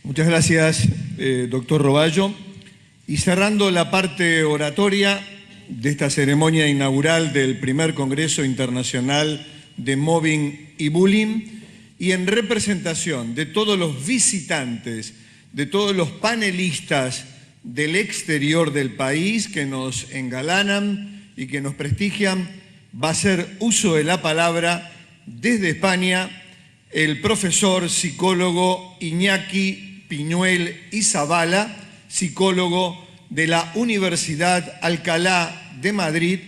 Muchas gracias, doctor Roballo. Y cerrando la parte oratoria de esta ceremonia inaugural del primer Congreso Internacional de Mobbing y Bullying, y en representación de todos los visitantes, de todos los panelistas del exterior del país que nos engalanan y que nos prestigian, va a hacer uso de la palabra desde España el profesor psicólogo Iñaki Piñuel y Zavala, psicólogo de la Universidad Alcalá de Madrid.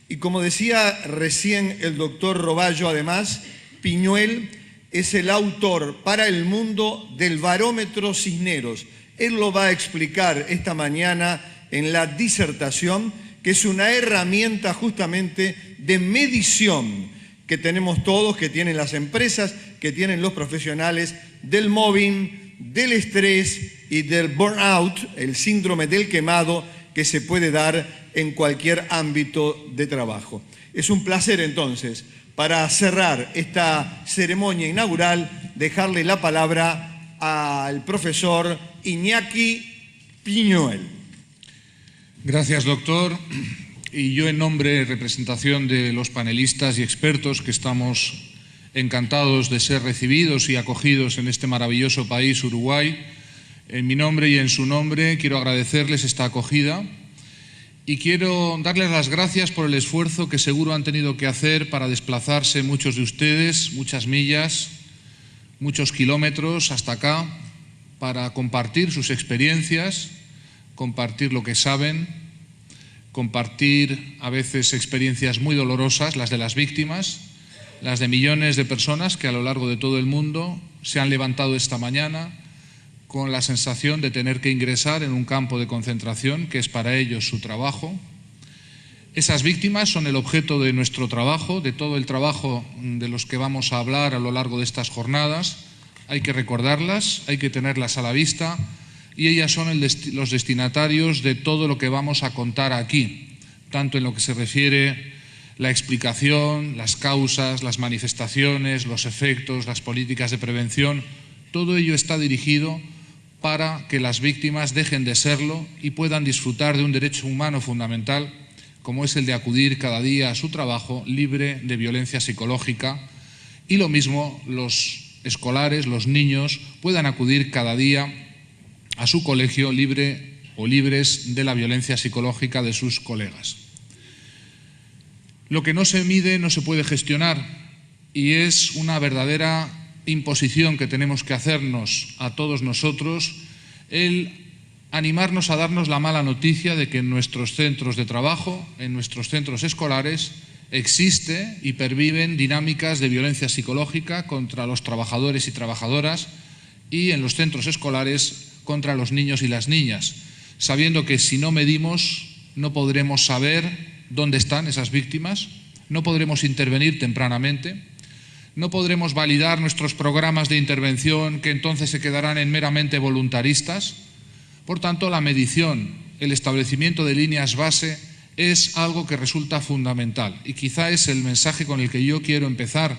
Y como decía recién el doctor Roballo, además, Piñuel es el autor para el mundo del barómetro Cisneros. Él lo va a explicar esta mañana en la disertación, que es una herramienta justamente de medición que tenemos todos, que tienen las empresas, que tienen los profesionales, del mobbing, del estrés y del burnout, el síndrome del quemado, que se puede dar en cualquier ámbito de trabajo. Es un placer entonces, para cerrar esta ceremonia inaugural, dejarle la palabra al profesor Iñaki Piñuel. Gracias, doctor. Y yo, en nombre y representación de los panelistas y expertos que estamos encantados de ser recibidos y acogidos en este maravilloso país, Uruguay, en mi nombre y en su nombre quiero agradecerles esta acogida y quiero darles las gracias por el esfuerzo que seguro han tenido que hacer para desplazarse muchos de ustedes, muchas millas, muchos kilómetros hasta acá, para compartir sus experiencias, compartir lo que saben, compartir a veces experiencias muy dolorosas, las de las víctimas, las de millones de personas que a lo largo de todo el mundo se han levantado esta mañana con la sensación de tener que ingresar en un campo de concentración que es para ellos su trabajo. Esas víctimas son el objeto de nuestro trabajo, de todo el trabajo de los que vamos a hablar a lo largo de estas jornadas. Hay que recordarlas, hay que tenerlas a la vista y ellas son los destinatarios de todo lo que vamos a contar aquí, tanto en lo que se refiere la explicación, las causas, las manifestaciones, los efectos, las políticas de prevención. Todo ello está dirigido para que las víctimas dejen de serlo y puedan disfrutar de un derecho humano fundamental, como es el de acudir cada día a su trabajo libre de violencia psicológica, y lo mismo los escolares, los niños, puedan acudir cada día a su colegio libre o libres de la violencia psicológica de sus colegas. Lo que no se mide no se puede gestionar y es una verdadera imposición que tenemos que hacernos a todos nosotros el animarnos a darnos la mala noticia de que en nuestros centros de trabajo, en nuestros centros escolares, existe y perviven dinámicas de violencia psicológica contra los trabajadores y trabajadoras y en los centros escolares contra los niños y las niñas, sabiendo que si no medimos no podremos saber dónde están esas víctimas, no podremos intervenir tempranamente, no podremos validar nuestros programas de intervención que entonces se quedarán en meramente voluntaristas. Por tanto, la medición, el establecimiento de líneas base es algo que resulta fundamental y quizá es el mensaje con el que yo quiero empezar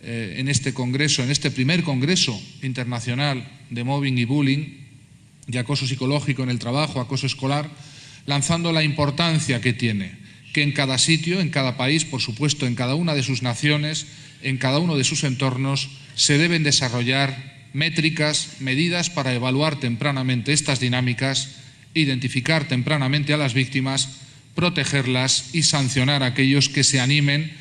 en este congreso, en este primer congreso internacional de mobbing y bullying y acoso psicológico en el trabajo, acoso escolar, lanzando la importancia que tiene que en cada sitio, en cada país, por supuesto, en cada una de sus naciones, en cada uno de sus entornos, se deben desarrollar métricas, medidas para evaluar tempranamente estas dinámicas, identificar tempranamente a las víctimas, protegerlas y sancionar a aquellos que se animen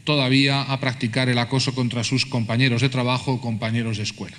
todavía a practicar el acoso contra sus compañeros de trabajo o compañeros de escuela.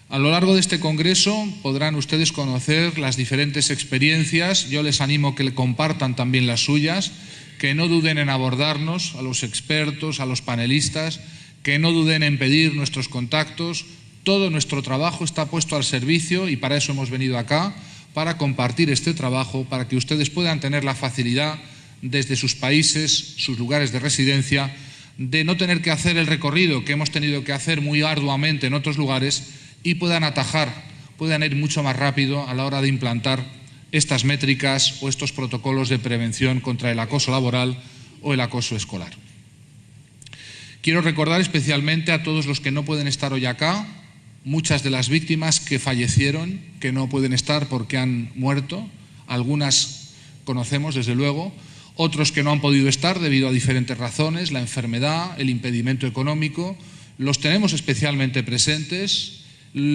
A lo largo de este congreso podrán ustedes conocer las diferentes experiencias. Yo les animo a que compartan también las suyas, que no duden en abordarnos, a los expertos, a los panelistas, que no duden en pedir nuestros contactos. Todo nuestro trabajo está puesto al servicio y para eso hemos venido acá, para compartir este trabajo, para que ustedes puedan tener la facilidad desde sus países, sus lugares de residencia, de no tener que hacer el recorrido que hemos tenido que hacer muy arduamente en otros lugares y puedan atajar, puedan ir mucho más rápido a la hora de implantar estas métricas o estos protocolos de prevención contra el acoso laboral o el acoso escolar. Quiero recordar especialmente a todos los que no pueden estar hoy acá muchas de las víctimas que fallecieron, que no pueden estar porque han muerto. Algunas conocemos, desde luego, otros que no han podido estar debido a diferentes razones, la enfermedad, el impedimento económico. Los tenemos especialmente presentes,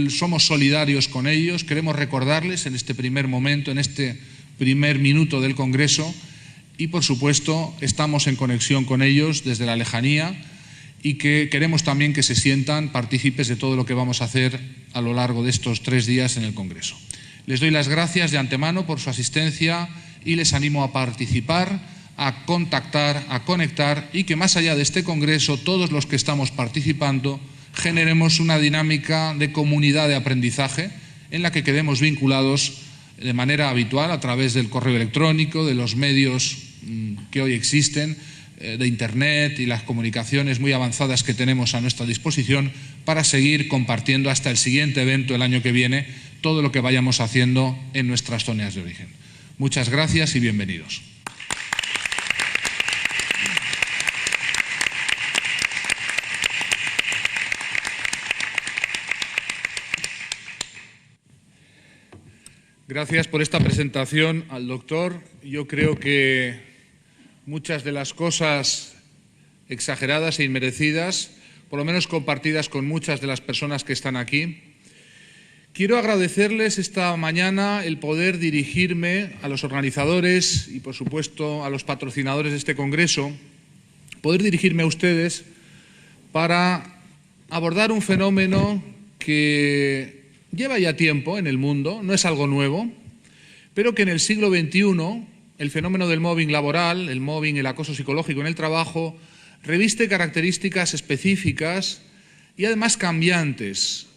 somos solidarios con ellos, queremos recordarles en este primer momento, en este primer minuto del Congreso, y por supuesto estamos en conexión con ellos desde la lejanía y que queremos también que se sientan partícipes de todo lo que vamos a hacer a lo largo de estos 3 días en el Congreso. Les doy las gracias de antemano por su asistencia y les animo a participar, a contactar, a conectar y que más allá de este Congreso, todos los que estamos participando, generemos una dinámica de comunidad de aprendizaje en la que quedemos vinculados de manera habitual a través del correo electrónico, de los medios que hoy existen, de Internet y las comunicaciones muy avanzadas que tenemos a nuestra disposición para seguir compartiendo hasta el siguiente evento el año que viene todo lo que vayamos haciendo en nuestras zonas de origen. Muchas gracias y bienvenidos. Gracias por esta presentación al doctor. Yo creo que muchas de las cosas exageradas e inmerecidas, por lo menos compartidas con muchas de las personas que están aquí. Quiero agradecerles esta mañana el poder dirigirme a los organizadores y, por supuesto, a los patrocinadores de este Congreso, poder dirigirme a ustedes para abordar un fenómeno que lleva ya tiempo en el mundo, no es algo nuevo, pero que en el siglo XXI el fenómeno del mobbing laboral, el mobbing, el acoso psicológico en el trabajo, reviste características específicas y además cambiantes.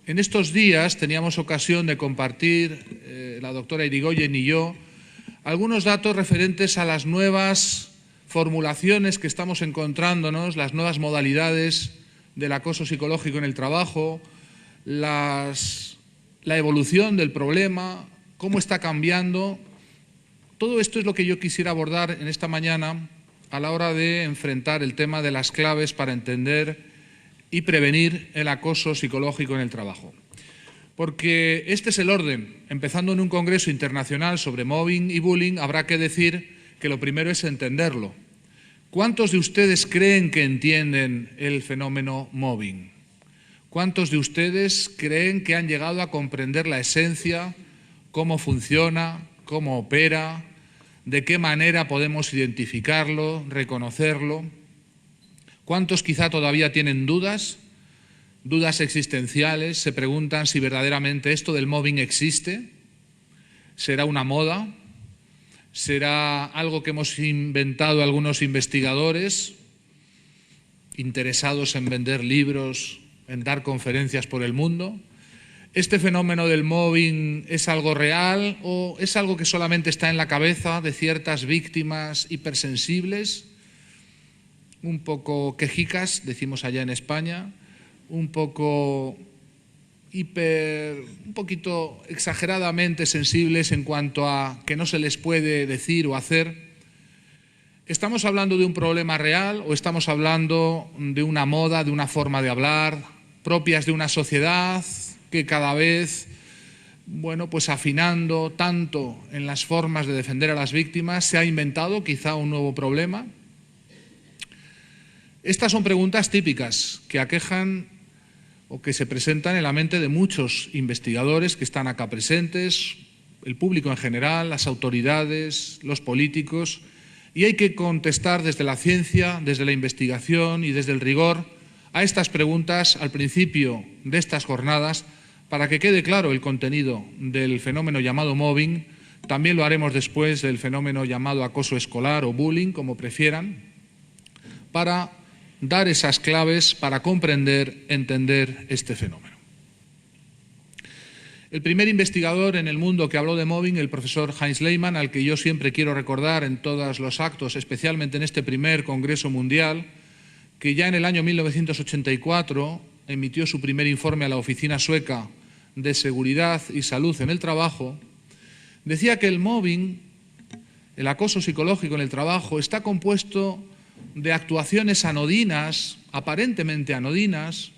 En estos días teníamos ocasión de compartir, la doctora Irigoyen y yo, algunos datos referentes a las nuevas formulaciones que estamos encontrándonos, las nuevas modalidades del acoso psicológico en el trabajo, la evolución del problema, cómo está cambiando. Todo esto es lo que yo quisiera abordar en esta mañana a la hora de enfrentar el tema de las claves para entender y prevenir el acoso psicológico en el trabajo. Porque este es el orden. Empezando en un congreso internacional sobre mobbing y bullying, habrá que decir que lo primero es entenderlo. ¿Cuántos de ustedes creen que entienden el fenómeno mobbing? ¿Cuántos de ustedes creen que han llegado a comprender la esencia, cómo funciona, cómo opera, de qué manera podemos identificarlo, reconocerlo? ¿Cuántos quizá todavía tienen dudas existenciales? Se preguntan si verdaderamente esto del mobbing existe. ¿Será una moda? ¿Será algo que hemos inventado algunos investigadores interesados en vender libros, en dar conferencias por el mundo? ¿Este fenómeno del mobbing es algo real o es algo que solamente está en la cabeza de ciertas víctimas hipersensibles, un poco quejicas, decimos allá en España, un poquito exageradamente sensibles en cuanto a que no se les puede decir o hacer? ¿Estamos hablando de un problema real o estamos hablando de una moda, de una forma de hablar propias de una sociedad que cada vez, pues afinando tanto en las formas de defender a las víctimas, se ha inventado quizá un nuevo problema? Estas son preguntas típicas que aquejan o que se presentan en la mente de muchos investigadores que están acá presentes, el público en general, las autoridades, los políticos, y hay que contestar desde la ciencia, desde la investigación y desde el rigor a estas preguntas al principio de estas jornadas para que quede claro el contenido del fenómeno llamado mobbing. También lo haremos después del fenómeno llamado acoso escolar o bullying, como prefieran, para dar esas claves para comprender, entender este fenómeno. El primer investigador en el mundo que habló de mobbing, el profesor Heinz Lehmann, al que yo siempre quiero recordar en todos los actos, especialmente en este primer Congreso Mundial, que ya en el año 1984 emitió su primer informe a la Oficina Sueca de Seguridad y Salud en el Trabajo, decía que el mobbing, el acoso psicológico en el trabajo, está compuesto de actuaciones anodinas, aparentemente anodinas,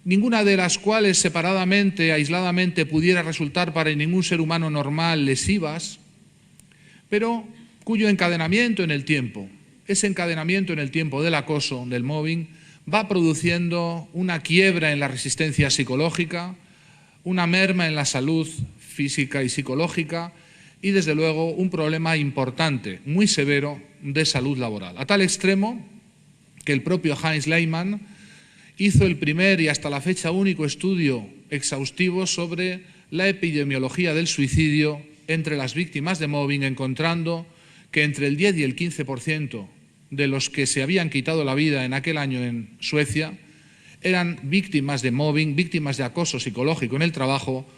ninguna de las cuales separadamente, aisladamente, pudiera resultar para ningún ser humano normal lesivas, pero cuyo encadenamiento en el tiempo, ese encadenamiento en el tiempo del acoso, del mobbing, va produciendo una quiebra en la resistencia psicológica, una merma en la salud física y psicológica y, desde luego, un problema importante, muy severo, de salud laboral. A tal extremo que el propio Heinz Lehmann hizo el primer y hasta la fecha único estudio exhaustivo sobre la epidemiología del suicidio entre las víctimas de mobbing, encontrando que entre el 10 y el 15% de los que se habían quitado la vida en aquel año en Suecia eran víctimas de mobbing, víctimas de acoso psicológico en el trabajo,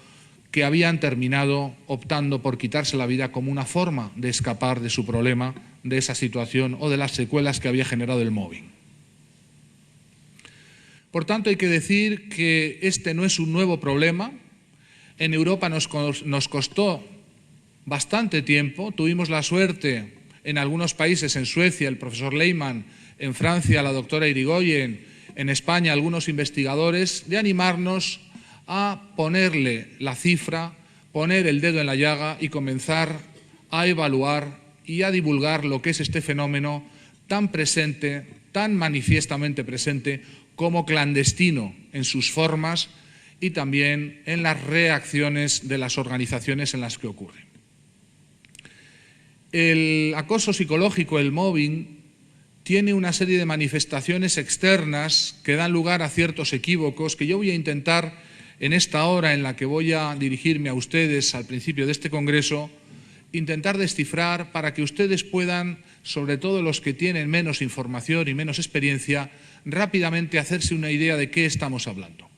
que habían terminado optando por quitarse la vida como una forma de escapar de su problema, de esa situación o de las secuelas que había generado el mobbing. Por tanto, hay que decir que este no es un nuevo problema. En Europa nos costó bastante tiempo. Tuvimos la suerte en algunos países, en Suecia, el profesor Lehmann, en Francia, la doctora Irigoyen, en España, algunos investigadores, de animarnos a ponerle la cifra, poner el dedo en la llaga y comenzar a evaluar y a divulgar lo que es este fenómeno tan presente, tan manifiestamente presente, como clandestino en sus formas y también en las reacciones de las organizaciones en las que ocurre. El acoso psicológico, el mobbing, tiene una serie de manifestaciones externas que dan lugar a ciertos equívocos que yo voy a intentar, en esta hora en la que voy a dirigirme a ustedes al principio de este congreso, intentar descifrar para que ustedes puedan, sobre todo los que tienen menos información y menos experiencia, rápidamente hacerse una idea de qué estamos hablando.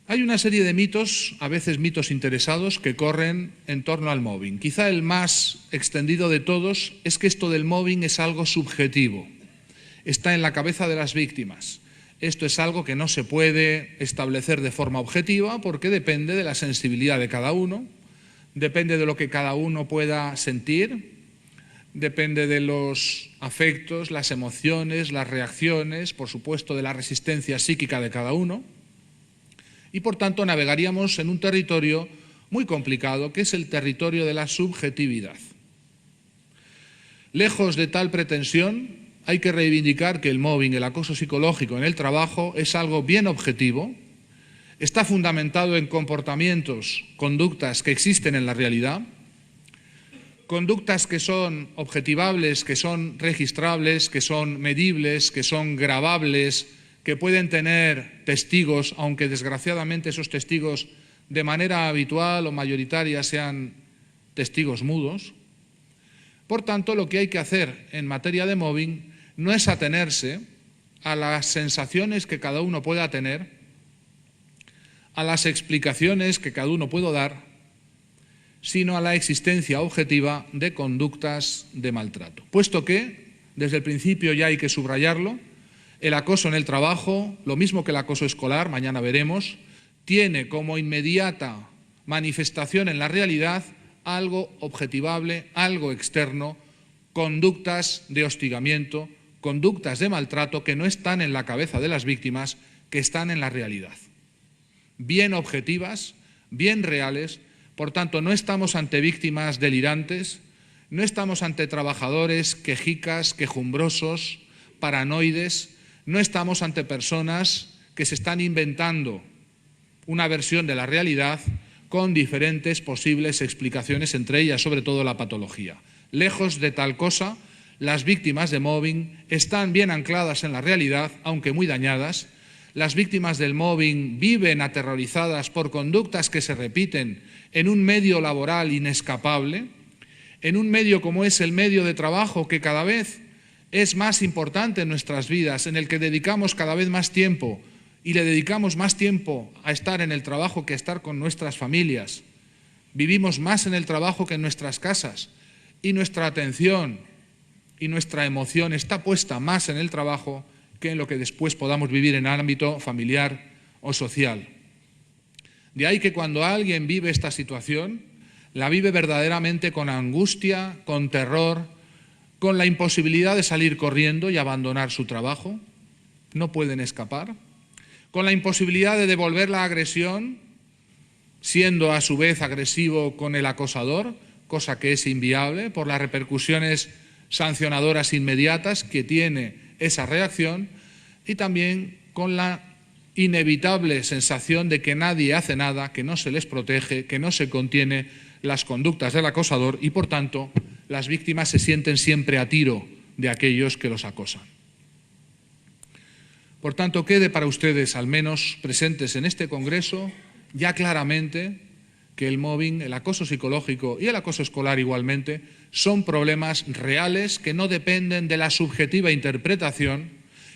Hay una serie de mitos, a veces mitos interesados, que corren en torno al mobbing. Quizá el más extendido de todos es que esto del mobbing es algo subjetivo, está en la cabeza de las víctimas. Esto es algo que no se puede establecer de forma objetiva porque depende de la sensibilidad de cada uno, depende de lo que cada uno pueda sentir, depende de los afectos, las emociones, las reacciones, por supuesto de la resistencia psíquica de cada uno. Y por tanto navegaríamos en un territorio muy complicado, que es el territorio de la subjetividad. Lejos de tal pretensión, hay que reivindicar que el mobbing, el acoso psicológico en el trabajo, es algo bien objetivo, está fundamentado en comportamientos, conductas que existen en la realidad, conductas que son objetivables, que son registrables, que son medibles, que son grabables, que pueden tener testigos, aunque desgraciadamente esos testigos de manera habitual o mayoritaria sean testigos mudos. Por tanto, lo que hay que hacer en materia de mobbing no es atenerse a las sensaciones que cada uno pueda tener, a las explicaciones que cada uno pueda dar, sino a la existencia objetiva de conductas de maltrato. Puesto que, desde el principio ya hay que subrayarlo, el acoso en el trabajo, lo mismo que el acoso escolar, mañana veremos, tiene como inmediata manifestación en la realidad algo objetivable, algo externo, conductas de hostigamiento, conductas de maltrato que no están en la cabeza de las víctimas, que están en la realidad. Bien objetivas, bien reales, por tanto no estamos ante víctimas delirantes, no estamos ante trabajadores quejicas, quejumbrosos, paranoides, no estamos ante personas que se están inventando una versión de la realidad con diferentes posibles explicaciones, entre ellas sobre todo la patología. Lejos de tal cosa, las víctimas de mobbing están bien ancladas en la realidad, aunque muy dañadas. Las víctimas del mobbing viven aterrorizadas por conductas que se repiten en un medio laboral inescapable, en un medio como es el medio de trabajo, que cada vez es más importante en nuestras vidas, en el que dedicamos cada vez más tiempo y le dedicamos más tiempo a estar en el trabajo que a estar con nuestras familias. Vivimos más en el trabajo que en nuestras casas y nuestra atención y nuestra emoción está puesta más en el trabajo que en lo que después podamos vivir en el ámbito familiar o social. De ahí que cuando alguien vive esta situación, la vive verdaderamente con angustia, con terror, con la imposibilidad de salir corriendo y abandonar su trabajo. no pueden escapar, con la imposibilidad de devolver la agresión, siendo a su vez agresivo con el acosador, cosa que es inviable por las repercusiones sancionadoras inmediatas que tiene esa reacción, y también con la inevitable sensación de que nadie hace nada, que no se les protege, que no se contiene las conductas del acosador y, por tanto, las víctimas se sienten siempre a tiro de aquellos que los acosan. Por tanto, quede para ustedes, al menos presentes en este Congreso, ya claramente que el mobbing, el acoso psicológico y el acoso escolar igualmente son problemas reales que no dependen de la subjetiva interpretación,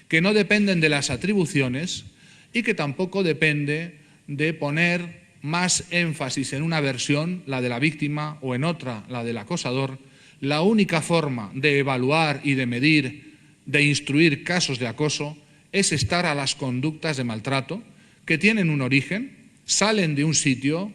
que no dependen de las atribuciones y que tampoco depende de poner más énfasis en una versión, la de la víctima, o en otra, la del acosador. La única forma de evaluar y de medir, de instruir casos de acoso, es estar a las conductas de maltrato que tienen un origen, salen de un sitio,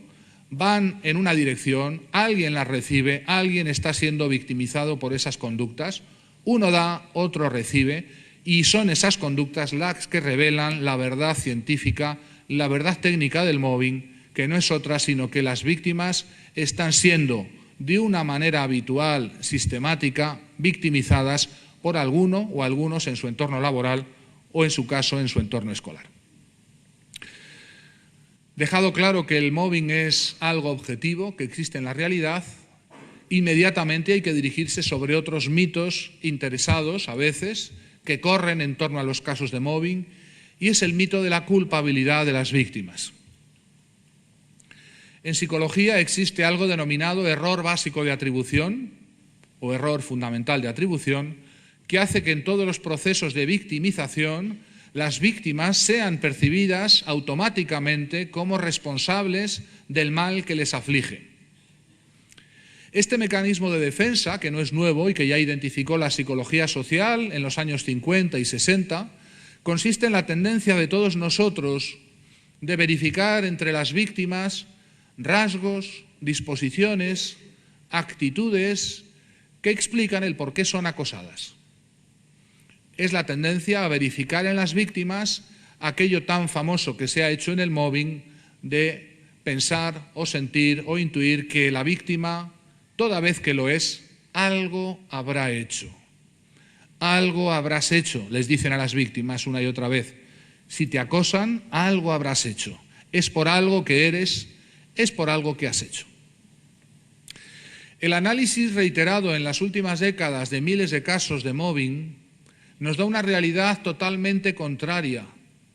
van en una dirección, alguien las recibe, alguien está siendo victimizado por esas conductas, uno da, otro recibe, y son esas conductas las que revelan la verdad científica, la verdad técnica del mobbing, que no es otra sino que las víctimas están siendo de una manera habitual, sistemática, victimizadas por alguno o algunos en su entorno laboral o, en su caso, en su entorno escolar. Dejado claro que el mobbing es algo objetivo, que existe en la realidad, inmediatamente hay que dirigirse sobre otros mitos interesados, a veces, que corren en torno a los casos de mobbing, y es el mito de la culpabilidad de las víctimas. En psicología existe algo denominado error básico de atribución o error fundamental de atribución, que hace que en todos los procesos de victimización las víctimas sean percibidas automáticamente como responsables del mal que les aflige. Este mecanismo de defensa, que no es nuevo y que ya identificó la psicología social en los años 50 y 60, consiste en la tendencia de todos nosotros de verificar entre las víctimas rasgos, disposiciones, actitudes que explican el por qué son acosadas. Es la tendencia a verificar en las víctimas aquello tan famoso que se ha hecho en el mobbing de pensar o sentir o intuir que la víctima, toda vez que lo es, algo habrá hecho. Algo habrás hecho, les dicen a las víctimas una y otra vez. Si te acosan, algo habrás hecho. Es por algo que eres, es por algo que has hecho. El análisis reiterado en las últimas décadas de miles de casos de mobbing nos da una realidad totalmente contraria.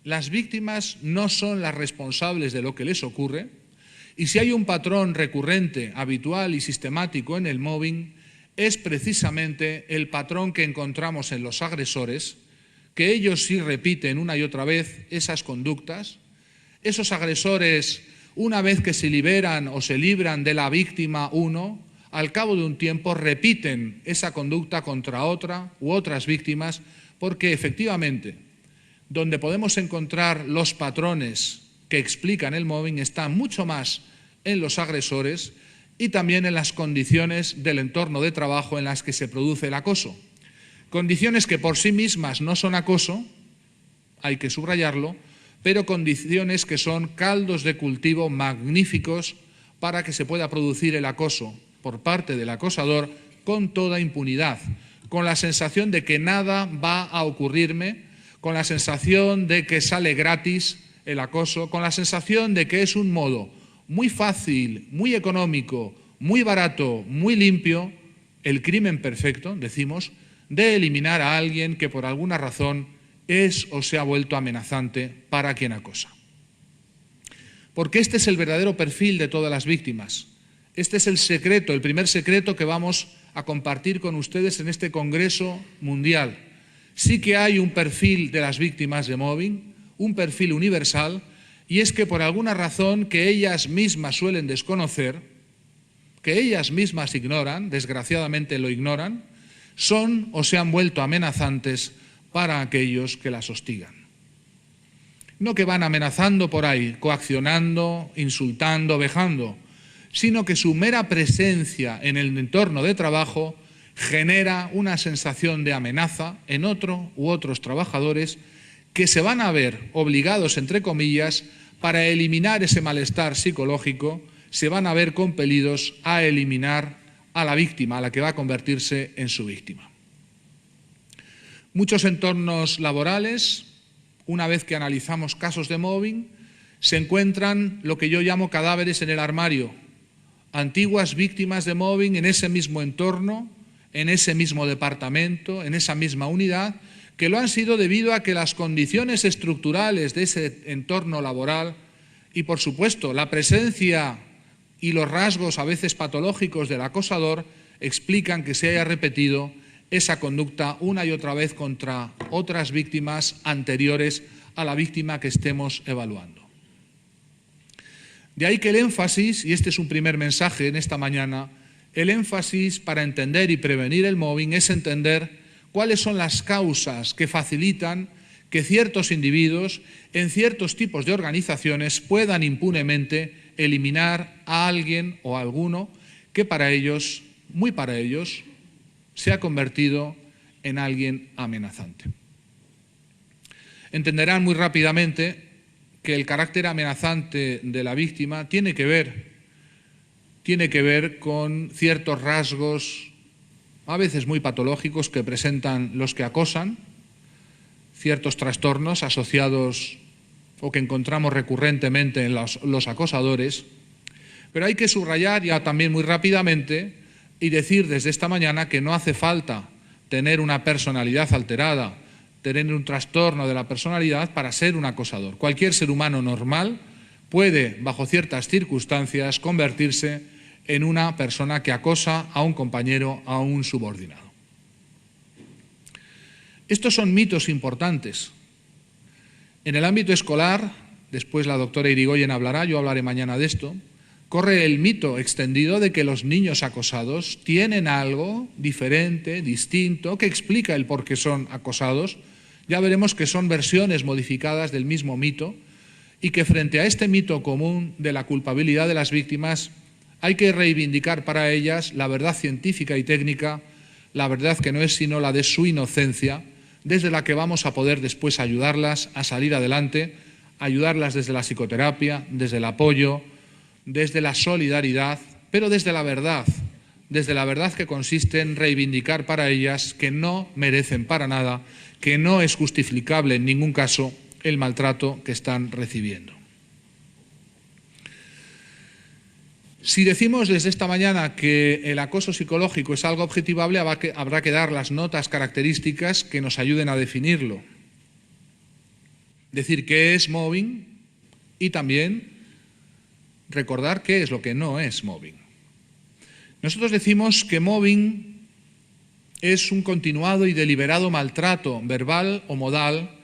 Las víctimas no son las responsables de lo que les ocurre, y si hay un patrón recurrente, habitual y sistemático en el mobbing, es precisamente el patrón que encontramos en los agresores, que ellos sí repiten una y otra vez esas conductas. Esos agresores, una vez que se liberan o se libran de la víctima uno, al cabo de un tiempo repiten esa conducta contra otra u otras víctimas, porque efectivamente donde podemos encontrar los patrones que explican el mobbing está mucho más en los agresores y también en las condiciones del entorno de trabajo en las que se produce el acoso. Condiciones que por sí mismas no son acoso, hay que subrayarlo, pero condiciones que son caldos de cultivo magníficos para que se pueda producir el acoso por parte del acosador con toda impunidad, con la sensación de que nada va a ocurrirme, con la sensación de que sale gratis el acoso, con la sensación de que es un modo muy fácil, muy económico, muy barato, muy limpio, el crimen perfecto, decimos, de eliminar a alguien que por alguna razón es o se ha vuelto amenazante para quien acosa. Porque este es el verdadero perfil de todas las víctimas. Este es el secreto, el primer secreto que vamos a compartir con ustedes en este Congreso Mundial. Sí que hay un perfil de las víctimas de mobbing, un perfil universal, y es que por alguna razón que ellas mismas suelen desconocer, que ellas mismas ignoran, desgraciadamente lo ignoran, son o se han vuelto amenazantes para aquellos que las hostigan. No que van amenazando por ahí, coaccionando, insultando, vejando, sino que su mera presencia en el entorno de trabajo genera una sensación de amenaza en otro u otros trabajadores que se van a ver obligados, entre comillas, para eliminar ese malestar psicológico, se van a ver compelidos a eliminar a la víctima, a la que va a convertirse en su víctima. Muchos entornos laborales, una vez que analizamos casos de mobbing, se encuentran lo que yo llamo cadáveres en el armario, antiguas víctimas de mobbing en ese mismo entorno, en ese mismo departamento, en esa misma unidad, que lo han sido debido a que las condiciones estructurales de ese entorno laboral y, por supuesto, la presencia y los rasgos a veces patológicos del acosador explican que se haya repetido esa conducta una y otra vez contra otras víctimas anteriores a la víctima que estemos evaluando. De ahí que el énfasis, y este es un primer mensaje en esta mañana, el énfasis para entender y prevenir el mobbing es entender cuáles son las causas que facilitan que ciertos individuos en ciertos tipos de organizaciones puedan impunemente eliminar a alguien o a alguno que para ellos, muy para ellos, se ha convertido en alguien amenazante. Entenderán muy rápidamente que el carácter amenazante de la víctima tiene que ver con ciertos rasgos, a veces muy patológicos, que presentan los que acosan, ciertos trastornos asociados o que encontramos recurrentemente en los acosadores, pero hay que subrayar ya también muy rápidamente y decir desde esta mañana que no hace falta tener una personalidad alterada, tener un trastorno de la personalidad para ser un acosador. Cualquier ser humano normal puede, bajo ciertas circunstancias, convertirse en una persona que acosa a un compañero, a un subordinado. Estos son mitos importantes. En el ámbito escolar, después la doctora Irigoyen hablará, yo hablaré mañana de esto, corre el mito extendido de que los niños acosados tienen algo diferente, distinto, que explica el por qué son acosados. Ya veremos que son versiones modificadas del mismo mito y que frente a este mito común de la culpabilidad de las víctimas hay que reivindicar para ellas la verdad científica y técnica, la verdad que no es sino la de su inocencia, desde la que vamos a poder después ayudarlas a salir adelante, ayudarlas desde la psicoterapia, desde el apoyo, desde la solidaridad, pero desde la verdad que consiste en reivindicar para ellas que no merecen para nada, que no es justificable en ningún caso el maltrato que están recibiendo. Si decimos desde esta mañana que el acoso psicológico es algo objetivable, habrá que dar las notas características que nos ayuden a definirlo. Decir qué es mobbing y también recordar qué es lo que no es mobbing. Nosotros decimos que mobbing es un continuado y deliberado maltrato verbal o modal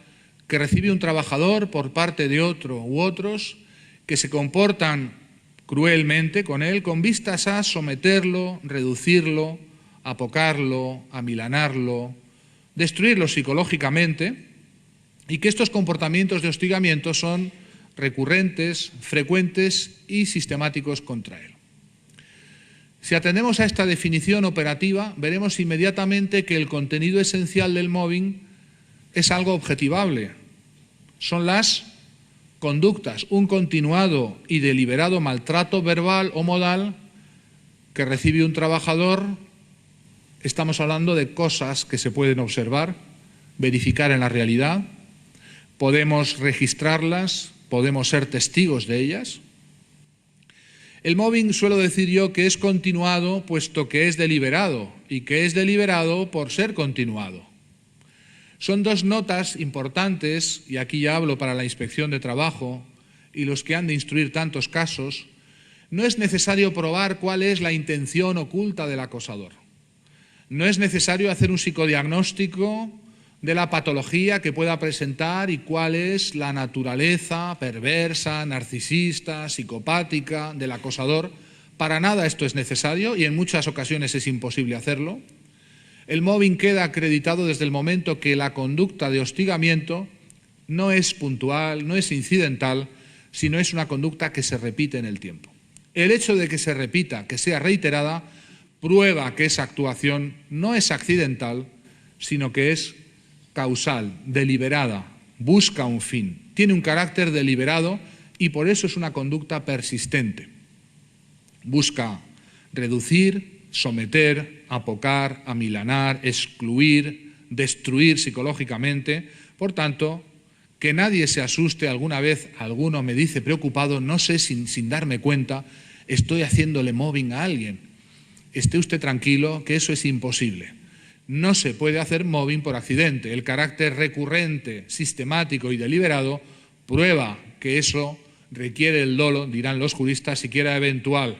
que recibe un trabajador por parte de otro u otros que se comportan cruelmente con él con vistas a someterlo, reducirlo, apocarlo, amilanarlo, destruirlo psicológicamente, y que estos comportamientos de hostigamiento son recurrentes, frecuentes y sistemáticos contra él. Si atendemos a esta definición operativa, veremos inmediatamente que el contenido esencial del mobbing es algo objetivable. Son las conductas, un continuado y deliberado maltrato verbal o modal que recibe un trabajador. Estamos hablando de cosas que se pueden observar, verificar en la realidad, podemos registrarlas, podemos ser testigos de ellas. El mobbing suelo decir yo que es continuado puesto que es deliberado y que es deliberado por ser continuado. Son dos notas importantes, y aquí ya hablo para la Inspección de Trabajo y los que han de instruir tantos casos. No es necesario probar cuál es la intención oculta del acosador. No es necesario hacer un psicodiagnóstico de la patología que pueda presentar y cuál es la naturaleza perversa, narcisista, psicopática del acosador. Para nada esto es necesario y en muchas ocasiones es imposible hacerlo. El mobbing queda acreditado desde el momento que la conducta de hostigamiento no es puntual, no es incidental, sino es una conducta que se repite en el tiempo. El hecho de que se repita, que sea reiterada, prueba que esa actuación no es accidental, sino que es causal, deliberada, busca un fin, tiene un carácter deliberado y por eso es una conducta persistente. Busca reducir, someter, apocar, amilanar, excluir, destruir psicológicamente. Por tanto, que nadie se asuste. Alguna vez alguno me dice preocupado, no sé, sin darme cuenta, estoy haciéndole mobbing a alguien. Esté usted tranquilo, que eso es imposible. No se puede hacer mobbing por accidente. El carácter recurrente, sistemático y deliberado prueba que eso requiere el dolo, dirán los juristas, siquiera eventual.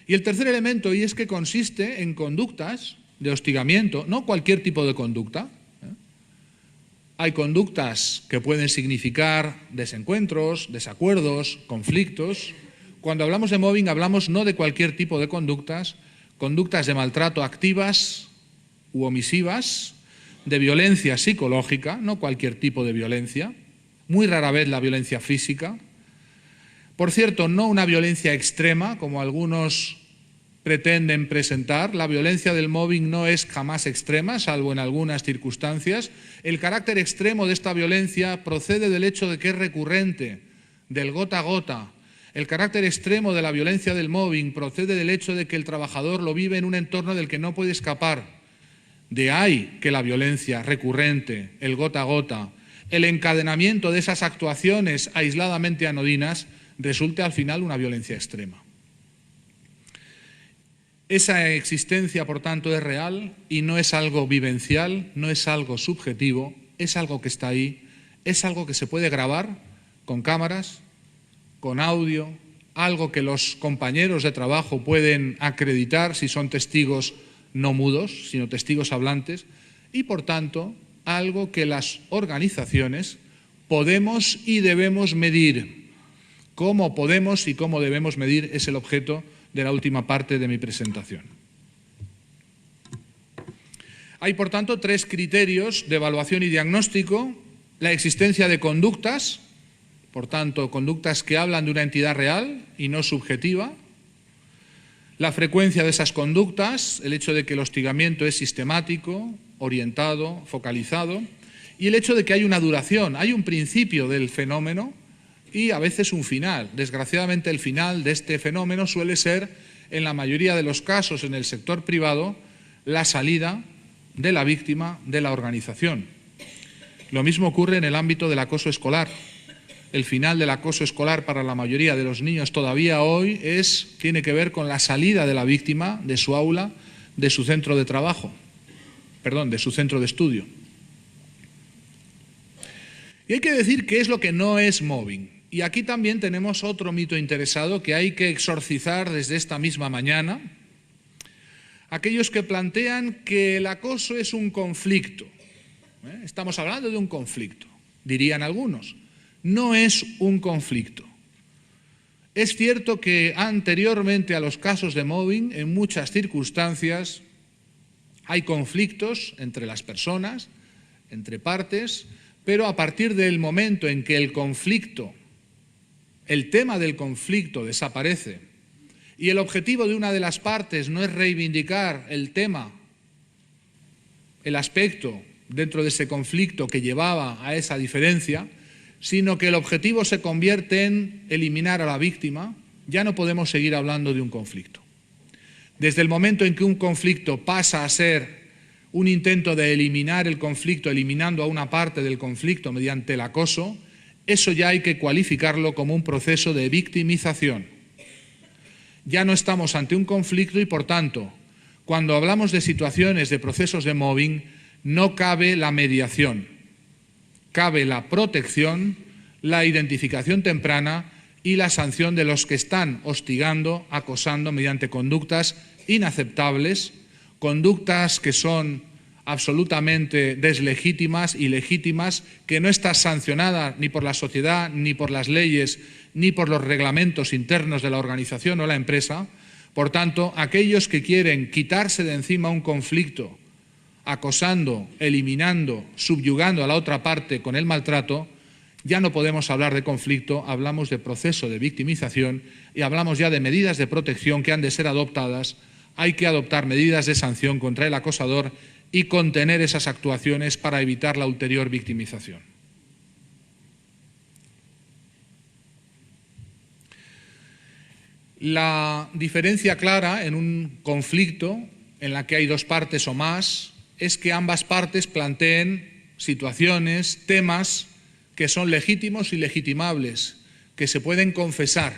Y el tercer elemento, y es que consiste en conductas de hostigamiento, no cualquier tipo de conducta. Hay conductas que pueden significar desencuentros, desacuerdos, conflictos. Cuando hablamos de mobbing hablamos no de cualquier tipo de conductas de maltrato activas u omisivas, de violencia psicológica, no cualquier tipo de violencia, muy rara vez la violencia física. Por cierto, no una violencia extrema, como algunos pretenden presentar. La violencia del mobbing no es jamás extrema, salvo en algunas circunstancias. El carácter extremo de esta violencia procede del hecho de que es recurrente, del gota a gota. El carácter extremo de la violencia del mobbing procede del hecho de que el trabajador lo vive en un entorno del que no puede escapar. De ahí que la violencia recurrente, el gota a gota, el encadenamiento de esas actuaciones aisladamente anodinas, resulte al final una violencia extrema. Esa existencia, por tanto, es real y no es algo vivencial, no es algo subjetivo, es algo que está ahí, es algo que se puede grabar con cámaras, con audio, algo que los compañeros de trabajo pueden acreditar si son testigos no mudos, sino testigos hablantes, y por tanto, algo que las organizaciones podemos y debemos medir. Cómo podemos y cómo debemos medir es el objeto de la última parte de mi presentación. Hay, por tanto, tres criterios de evaluación y diagnóstico: la existencia de conductas, por tanto, conductas que hablan de una entidad real y no subjetiva; la frecuencia de esas conductas, el hecho de que el hostigamiento es sistemático, orientado, focalizado; y el hecho de que hay una duración, hay un principio del fenómeno y a veces un final. Desgraciadamente, el final de este fenómeno suele ser, en la mayoría de los casos en el sector privado, la salida de la víctima de la organización. Lo mismo ocurre en el ámbito del acoso escolar. El final del acoso escolar para la mayoría de los niños todavía hoy tiene que ver con la salida de la víctima de su aula, de su centro de trabajo, de su centro de estudio. Y hay que decir qué es lo que no es mobbing. Y aquí también tenemos otro mito interesado que hay que exorcizar desde esta misma mañana. Aquellos que plantean que el acoso es un conflicto. Estamos hablando de un conflicto, dirían algunos. No es un conflicto. Es cierto que anteriormente a los casos de mobbing, en muchas circunstancias, hay conflictos entre las personas, entre partes, pero a partir del momento en que el tema del conflicto desaparece y el objetivo de una de las partes no es reivindicar el tema, el aspecto dentro de ese conflicto que llevaba a esa diferencia, sino que el objetivo se convierte en eliminar a la víctima, ya no podemos seguir hablando de un conflicto. Desde el momento en que un conflicto pasa a ser un intento de eliminar el conflicto, eliminando a una parte del conflicto mediante el acoso, eso ya hay que cualificarlo como un proceso de victimización. Ya no estamos ante un conflicto y, por tanto, cuando hablamos de situaciones de procesos de mobbing, no cabe la mediación. Cabe la protección, la identificación temprana y la sanción de los que están hostigando, acosando mediante conductas inaceptables, conductas que son absolutamente deslegítimas y legítimas, que no está sancionada ni por la sociedad, ni por las leyes, ni por los reglamentos internos de la organización o la empresa. Por tanto, aquellos que quieren quitarse de encima un conflicto, acosando, eliminando, subyugando a la otra parte con el maltrato, ya no podemos hablar de conflicto, hablamos de proceso de victimización y hablamos ya de medidas de protección que han de ser adoptadas. Hay que adoptar medidas de sanción contra el acosador y contener esas actuaciones para evitar la ulterior victimización. La diferencia clara en un conflicto en la que hay dos partes o más es que ambas partes planteen situaciones, temas que son legítimos y legitimables, que se pueden confesar.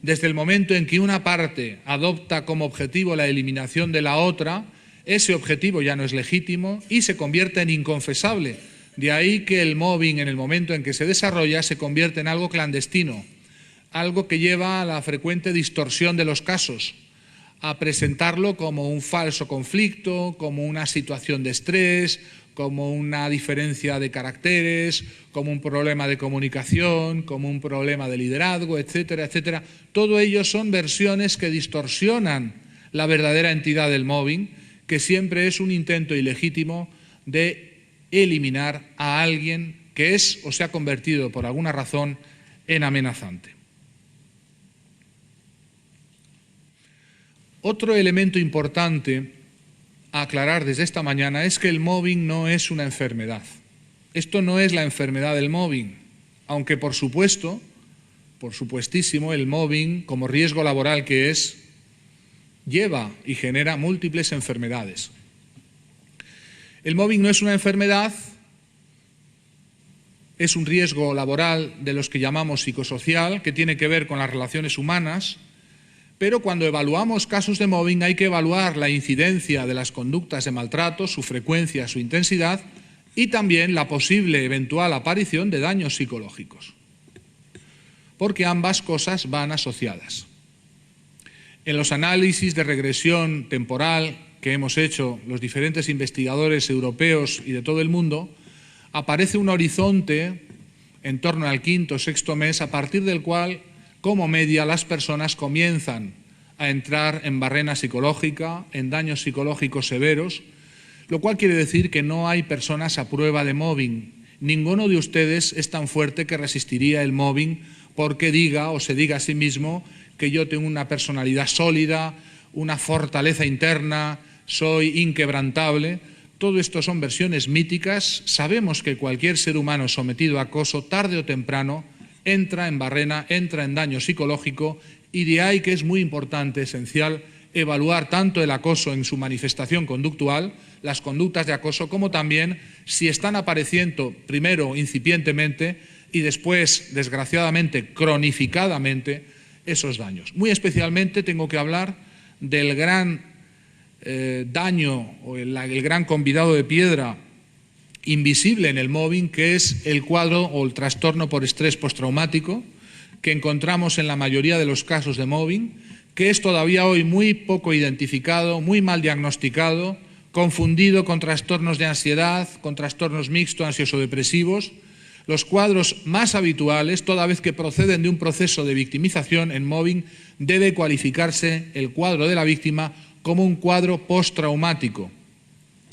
Desde el momento en que una parte adopta como objetivo la eliminación de la otra, ese objetivo ya no es legítimo y se convierte en inconfesable. De ahí que el mobbing, en el momento en que se desarrolla, se convierte en algo clandestino, algo que lleva a la frecuente distorsión de los casos, a presentarlo como un falso conflicto, como una situación de estrés, como una diferencia de caracteres, como un problema de comunicación, como un problema de liderazgo, etcétera, etcétera. Todo ello son versiones que distorsionan la verdadera entidad del mobbing, que siempre es un intento ilegítimo de eliminar a alguien que es o se ha convertido por alguna razón en amenazante. Otro elemento importante a aclarar desde esta mañana es que el mobbing no es una enfermedad. Esto no es la enfermedad del mobbing, aunque por supuestísimo, el mobbing, como riesgo laboral que es, lleva y genera múltiples enfermedades. El mobbing no es una enfermedad, es un riesgo laboral de los que llamamos psicosocial, que tiene que ver con las relaciones humanas, pero cuando evaluamos casos de mobbing hay que evaluar la incidencia de las conductas de maltrato, su frecuencia, su intensidad y también la posible eventual aparición de daños psicológicos, porque ambas cosas van asociadas. En los análisis de regresión temporal que hemos hecho los diferentes investigadores europeos y de todo el mundo, aparece un horizonte en torno al quinto o sexto mes a partir del cual, como media, las personas comienzan a entrar en barrena psicológica, en daños psicológicos severos, lo cual quiere decir que no hay personas a prueba de mobbing. Ninguno de ustedes es tan fuerte que resistiría el mobbing porque diga o se diga a sí mismo que yo tengo una personalidad sólida, una fortaleza interna, soy inquebrantable. Todo esto son versiones míticas. Sabemos que cualquier ser humano sometido a acoso, tarde o temprano, entra en barrena, entra en daño psicológico, y de ahí que es muy importante, esencial, evaluar tanto el acoso en su manifestación conductual, las conductas de acoso, como también si están apareciendo primero incipientemente y después, desgraciadamente, cronificadamente, esos daños. Muy especialmente tengo que hablar del gran daño o el gran convidado de piedra invisible en el mobbing, que es el cuadro o el trastorno por estrés postraumático, que encontramos en la mayoría de los casos de mobbing, que es todavía hoy muy poco identificado, muy mal diagnosticado, confundido con trastornos de ansiedad, con trastornos mixtos ansioso-depresivos. Los cuadros más habituales, toda vez que proceden de un proceso de victimización en mobbing, debe cualificarse el cuadro de la víctima como un cuadro postraumático.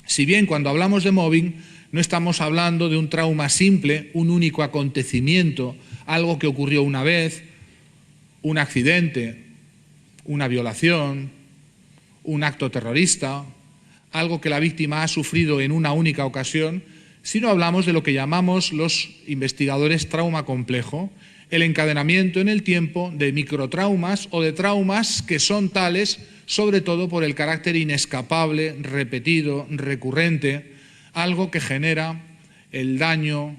Si bien cuando hablamos de mobbing no estamos hablando de un trauma simple, un único acontecimiento, algo que ocurrió una vez, un accidente, una violación, un acto terrorista, algo que la víctima ha sufrido en una única ocasión, sino hablamos de lo que llamamos los investigadores trauma complejo, el encadenamiento en el tiempo de microtraumas o de traumas que son tales, sobre todo por el carácter inescapable, repetido, recurrente, algo que genera el daño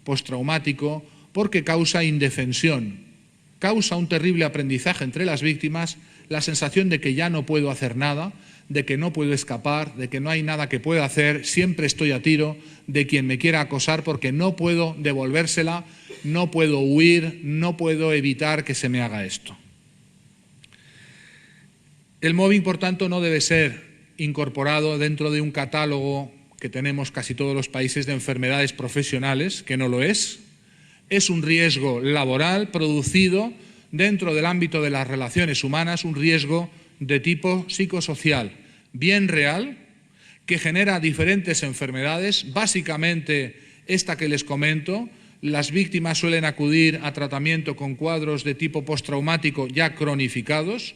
postraumático porque causa indefensión, causa un terrible aprendizaje entre las víctimas, la sensación de que ya no puedo hacer nada, de que no puedo escapar, de que no hay nada que pueda hacer, siempre estoy a tiro de quien me quiera acosar porque no puedo devolvérsela, no puedo huir, no puedo evitar que se me haga esto. El mobbing, por tanto, no debe ser incorporado dentro de un catálogo que tenemos casi todos los países de enfermedades profesionales, que no lo es. Es un riesgo laboral producido dentro del ámbito de las relaciones humanas, un riesgo de tipo psicosocial, bien real, que genera diferentes enfermedades, básicamente esta que les comento. Las víctimas suelen acudir a tratamiento con cuadros de tipo postraumático ya cronificados.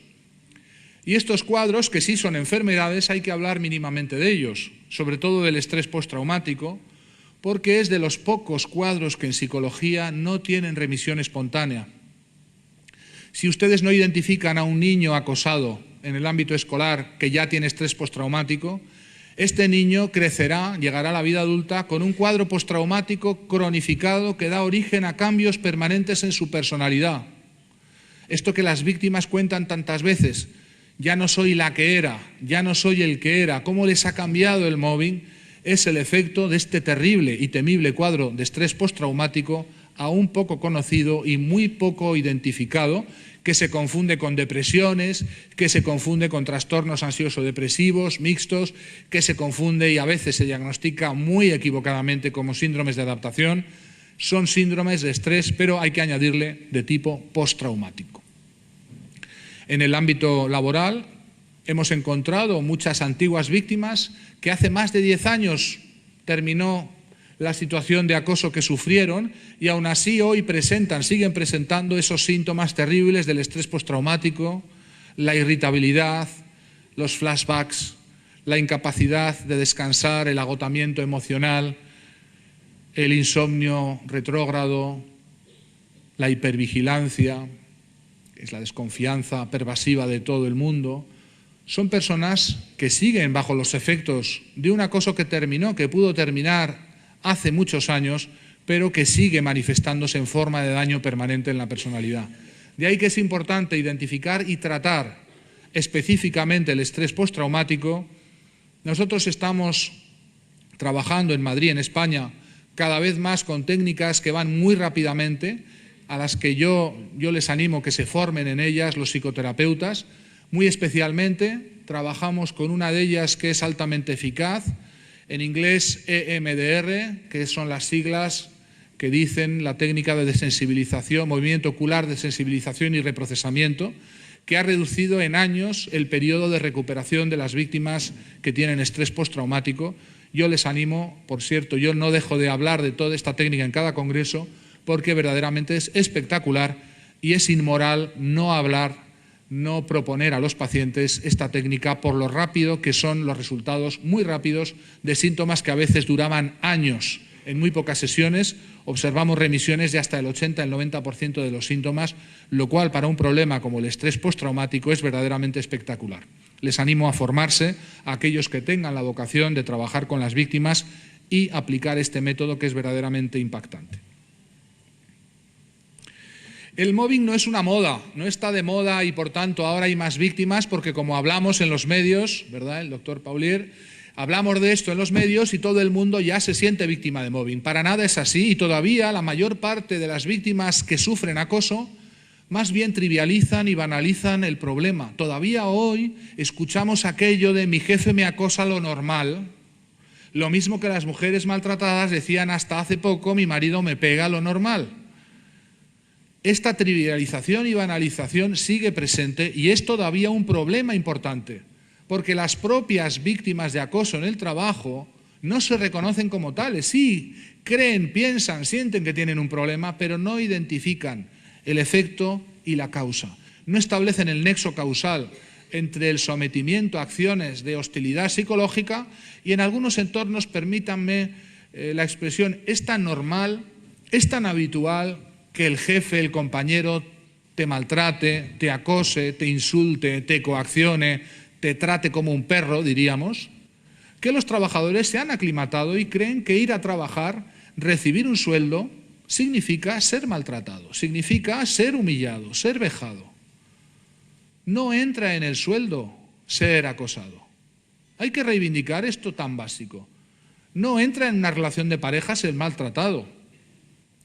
Y estos cuadros, que sí son enfermedades, hay que hablar mínimamente de ellos, sobre todo del estrés postraumático, porque es de los pocos cuadros que en psicología no tienen remisión espontánea. Si ustedes no identifican a un niño acosado en el ámbito escolar que ya tiene estrés postraumático, este niño crecerá, llegará a la vida adulta con un cuadro postraumático cronificado que da origen a cambios permanentes en su personalidad. Esto que las víctimas cuentan tantas veces, ya no soy la que era, ya no soy el que era, cómo les ha cambiado el mobbing, es el efecto de este terrible y temible cuadro de estrés postraumático aún poco conocido y muy poco identificado, que se confunde con depresiones, que se confunde con trastornos ansioso-depresivos mixtos, que se confunde y a veces se diagnostica muy equivocadamente como síndromes de adaptación. Son síndromes de estrés, pero hay que añadirle de tipo postraumático. En el ámbito laboral hemos encontrado muchas antiguas víctimas que hace más de 10 años terminó la situación de acoso que sufrieron y aún así hoy siguen presentando esos síntomas terribles del estrés postraumático, la irritabilidad, los flashbacks, la incapacidad de descansar, el agotamiento emocional, el insomnio retrógrado, la hipervigilancia, que es la desconfianza pervasiva de todo el mundo. Son personas que siguen bajo los efectos de un acoso que terminó, que pudo terminar hace muchos años, pero que sigue manifestándose en forma de daño permanente en la personalidad. De ahí que es importante identificar y tratar específicamente el estrés postraumático. Nosotros estamos trabajando en Madrid, en España, cada vez más con técnicas que van muy rápidamente, a las que yo les animo que se formen en ellas los psicoterapeutas. Muy especialmente trabajamos con una de ellas que es altamente eficaz, en inglés EMDR, que son las siglas que dicen la técnica de desensibilización, movimiento ocular, desensibilización y reprocesamiento, que ha reducido en años el periodo de recuperación de las víctimas que tienen estrés postraumático. Yo les animo, por cierto, yo no dejo de hablar de toda esta técnica en cada congreso, porque verdaderamente es espectacular y es inmoral no hablar, no proponer a los pacientes esta técnica por lo rápido que son los resultados muy rápidos de síntomas que a veces duraban años. En muy pocas sesiones observamos remisiones de hasta el 80, el 90% de los síntomas, lo cual para un problema como el estrés postraumático es verdaderamente espectacular. Les animo a formarse a aquellos que tengan la vocación de trabajar con las víctimas y aplicar este método que es verdaderamente impactante. El mobbing no es una moda, no está de moda y por tanto ahora hay más víctimas porque como hablamos en los medios, ¿verdad? El doctor Paulier, hablamos de esto en los medios y todo el mundo ya se siente víctima de mobbing. Para nada es así y todavía la mayor parte de las víctimas que sufren acoso más bien trivializan y banalizan el problema. Todavía hoy escuchamos aquello de mi jefe me acosa lo normal, lo mismo que las mujeres maltratadas decían hasta hace poco mi marido me pega lo normal. Esta trivialización y banalización sigue presente y es todavía un problema importante, porque las propias víctimas de acoso en el trabajo no se reconocen como tales. Sí, creen, piensan, sienten que tienen un problema, pero no identifican el efecto y la causa. No establecen el nexo causal entre el sometimiento a acciones de hostilidad psicológica y en algunos entornos, permítanme la expresión, es tan normal, es tan habitual que el jefe, el compañero te maltrate, te acose, te insulte, te coaccione, te trate como un perro, diríamos, que los trabajadores se han aclimatado y creen que ir a trabajar, recibir un sueldo, significa ser maltratado, significa ser humillado, ser vejado. No entra en el sueldo ser acosado. Hay que reivindicar esto tan básico. No entra en una relación de pareja ser maltratado,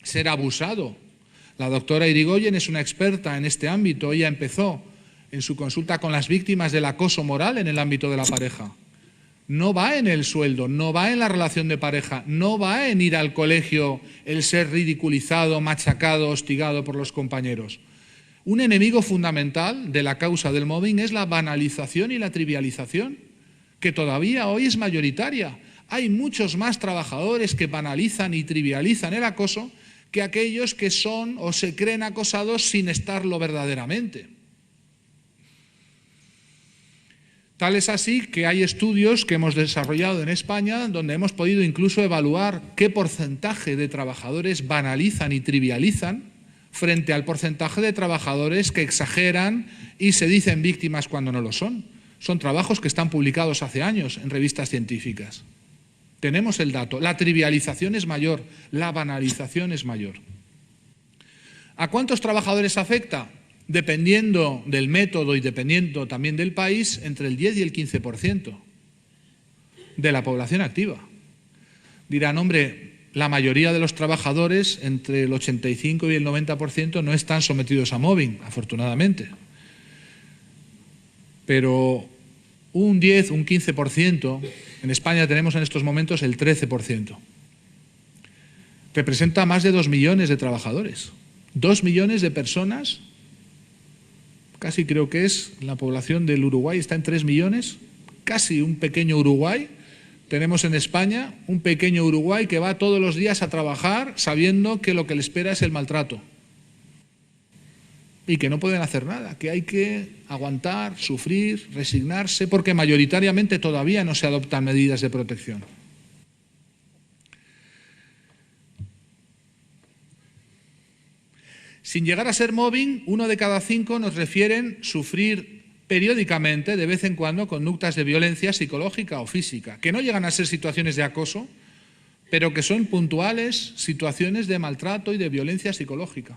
ser abusado. La doctora Irigoyen es una experta en este ámbito. Ella empezó en su consulta con las víctimas del acoso moral en el ámbito de la pareja. No va en el sueldo, no va en la relación de pareja, no va en ir al colegio el ser ridiculizado, machacado, hostigado por los compañeros. Un enemigo fundamental de la causa del mobbing es la banalización y la trivialización, que todavía hoy es mayoritaria. Hay muchos más trabajadores que banalizan y trivializan el acoso que aquellos que son o se creen acosados sin estarlo verdaderamente. Tal es así que hay estudios que hemos desarrollado en España donde hemos podido incluso evaluar qué porcentaje de trabajadores banalizan y trivializan frente al porcentaje de trabajadores que exageran y se dicen víctimas cuando no lo son. Son trabajos que están publicados hace años en revistas científicas. Tenemos el dato. La trivialización es mayor, la banalización es mayor. ¿A cuántos trabajadores afecta? Dependiendo del método y dependiendo también del país, entre el 10 y el 15% de la población activa. Dirán, hombre, la mayoría de los trabajadores, entre el 85 y el 90%, no están sometidos a mobbing, afortunadamente. Pero un 10, un 15%, en España tenemos en estos momentos el 13%. Representa más de 2 millones de trabajadores. 2 millones de personas, casi creo que es la población del Uruguay, está en 3 millones, casi un pequeño Uruguay. Tenemos en España un pequeño Uruguay que va todos los días a trabajar sabiendo que lo que le espera es el maltrato y que no pueden hacer nada, que hay que aguantar, sufrir, resignarse, porque mayoritariamente todavía no se adoptan medidas de protección. Sin llegar a ser mobbing, 1 de cada 5 nos refieren sufrir periódicamente, de vez en cuando, conductas de violencia psicológica o física, que no llegan a ser situaciones de acoso, pero que son puntuales situaciones de maltrato y de violencia psicológica.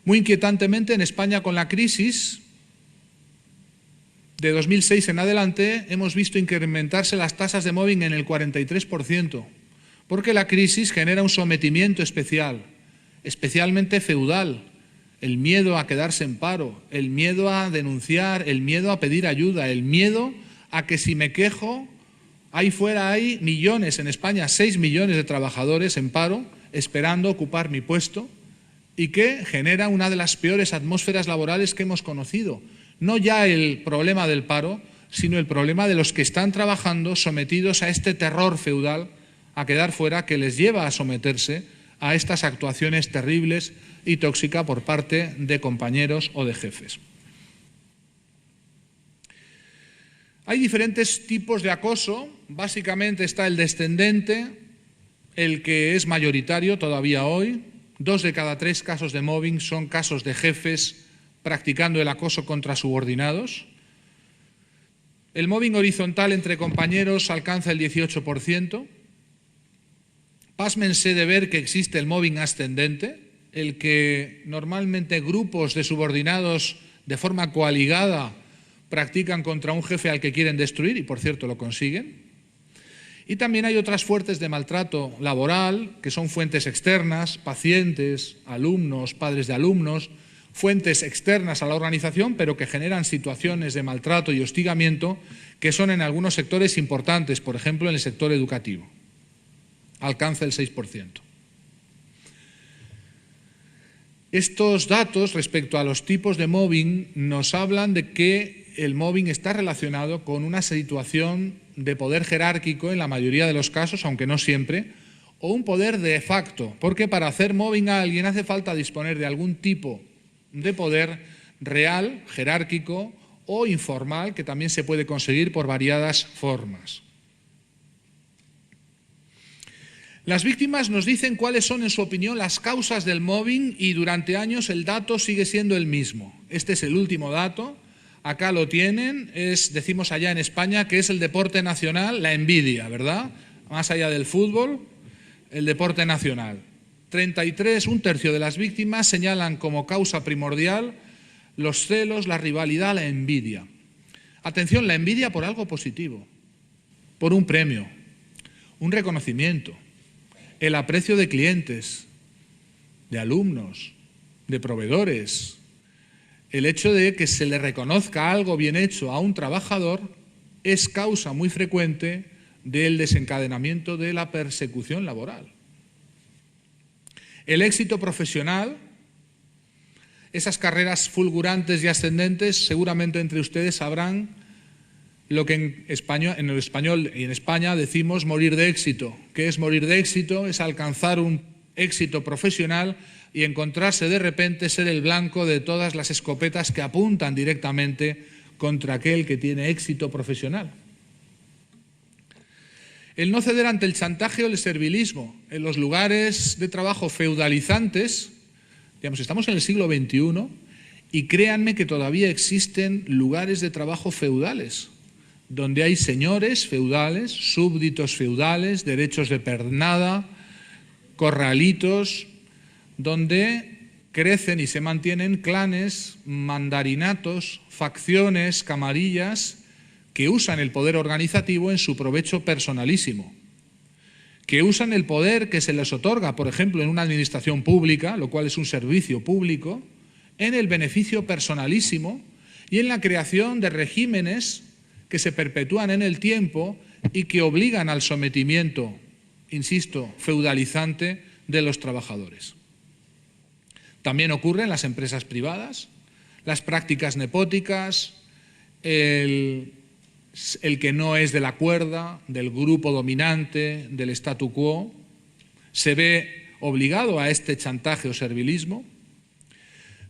Muy inquietantemente, en España, con la crisis de 2006 en adelante, hemos visto incrementarse las tasas de mobbing en el 43%, porque la crisis genera un sometimiento especial, especialmente feudal, el miedo a quedarse en paro, el miedo a denunciar, el miedo a pedir ayuda, el miedo a que si me quejo, ahí fuera hay millones, en España 6 millones de trabajadores en paro esperando ocupar mi puesto, y que genera una de las peores atmósferas laborales que hemos conocido. No ya el problema del paro, sino el problema de los que están trabajando sometidos a este terror feudal a quedar fuera, que les lleva a someterse a estas actuaciones terribles y tóxicas por parte de compañeros o de jefes. Hay diferentes tipos de acoso. Básicamente está el descendente, el que es mayoritario todavía hoy. 2 de cada 3 casos de mobbing son casos de jefes practicando el acoso contra subordinados. El mobbing horizontal entre compañeros alcanza el 18%. Pásmense de ver que existe el mobbing ascendente, el que normalmente grupos de subordinados de forma coaligada practican contra un jefe al que quieren destruir y, por cierto, lo consiguen. Y también hay otras fuentes de maltrato laboral, que son fuentes externas, pacientes, alumnos, padres de alumnos, fuentes externas a la organización, pero que generan situaciones de maltrato y hostigamiento que son en algunos sectores importantes, por ejemplo, en el sector educativo. Alcanza el 6%. Estos datos respecto a los tipos de mobbing nos hablan de que el mobbing está relacionado con una situación de poder jerárquico en la mayoría de los casos, aunque no siempre, o un poder de facto, porque para hacer mobbing a alguien hace falta disponer de algún tipo de poder real, jerárquico o informal, que también se puede conseguir por variadas formas. Las víctimas nos dicen cuáles son, en su opinión, las causas del mobbing y durante años el dato sigue siendo el mismo. Este es el último dato. Acá lo tienen, decimos allá en España que es el deporte nacional, la envidia, ¿verdad? Más allá del fútbol, el deporte nacional. 33, un tercio de las víctimas señalan como causa primordial los celos, la rivalidad, la envidia. Atención, la envidia por algo positivo, por un premio, un reconocimiento, el aprecio de clientes, de alumnos, de proveedores. El hecho de que se le reconozca algo bien hecho a un trabajador es causa muy frecuente del desencadenamiento de la persecución laboral. El éxito profesional, esas carreras fulgurantes y ascendentes, seguramente entre ustedes sabrán lo que en el español y en España decimos morir de éxito. ¿Qué es morir de éxito? Es alcanzar un éxito profesional y encontrarse de repente ser el blanco de todas las escopetas que apuntan directamente contra aquel que tiene éxito profesional. El no ceder ante el chantaje o el servilismo en los lugares de trabajo feudalizantes, digamos, estamos en el siglo XXI y créanme que todavía existen lugares de trabajo feudales, donde hay señores feudales, súbditos feudales, derechos de pernada, corralitos, donde crecen y se mantienen clanes, mandarinatos, facciones, camarillas, que usan el poder organizativo en su provecho personalísimo, que usan el poder que se les otorga, por ejemplo, en una administración pública, lo cual es un servicio público, en el beneficio personalísimo y en la creación de regímenes que se perpetúan en el tiempo y que obligan al sometimiento, insisto, feudalizante de los trabajadores. También ocurre en las empresas privadas, las prácticas nepóticas, el que no es de la cuerda, del grupo dominante, del statu quo, se ve obligado a este chantaje o servilismo.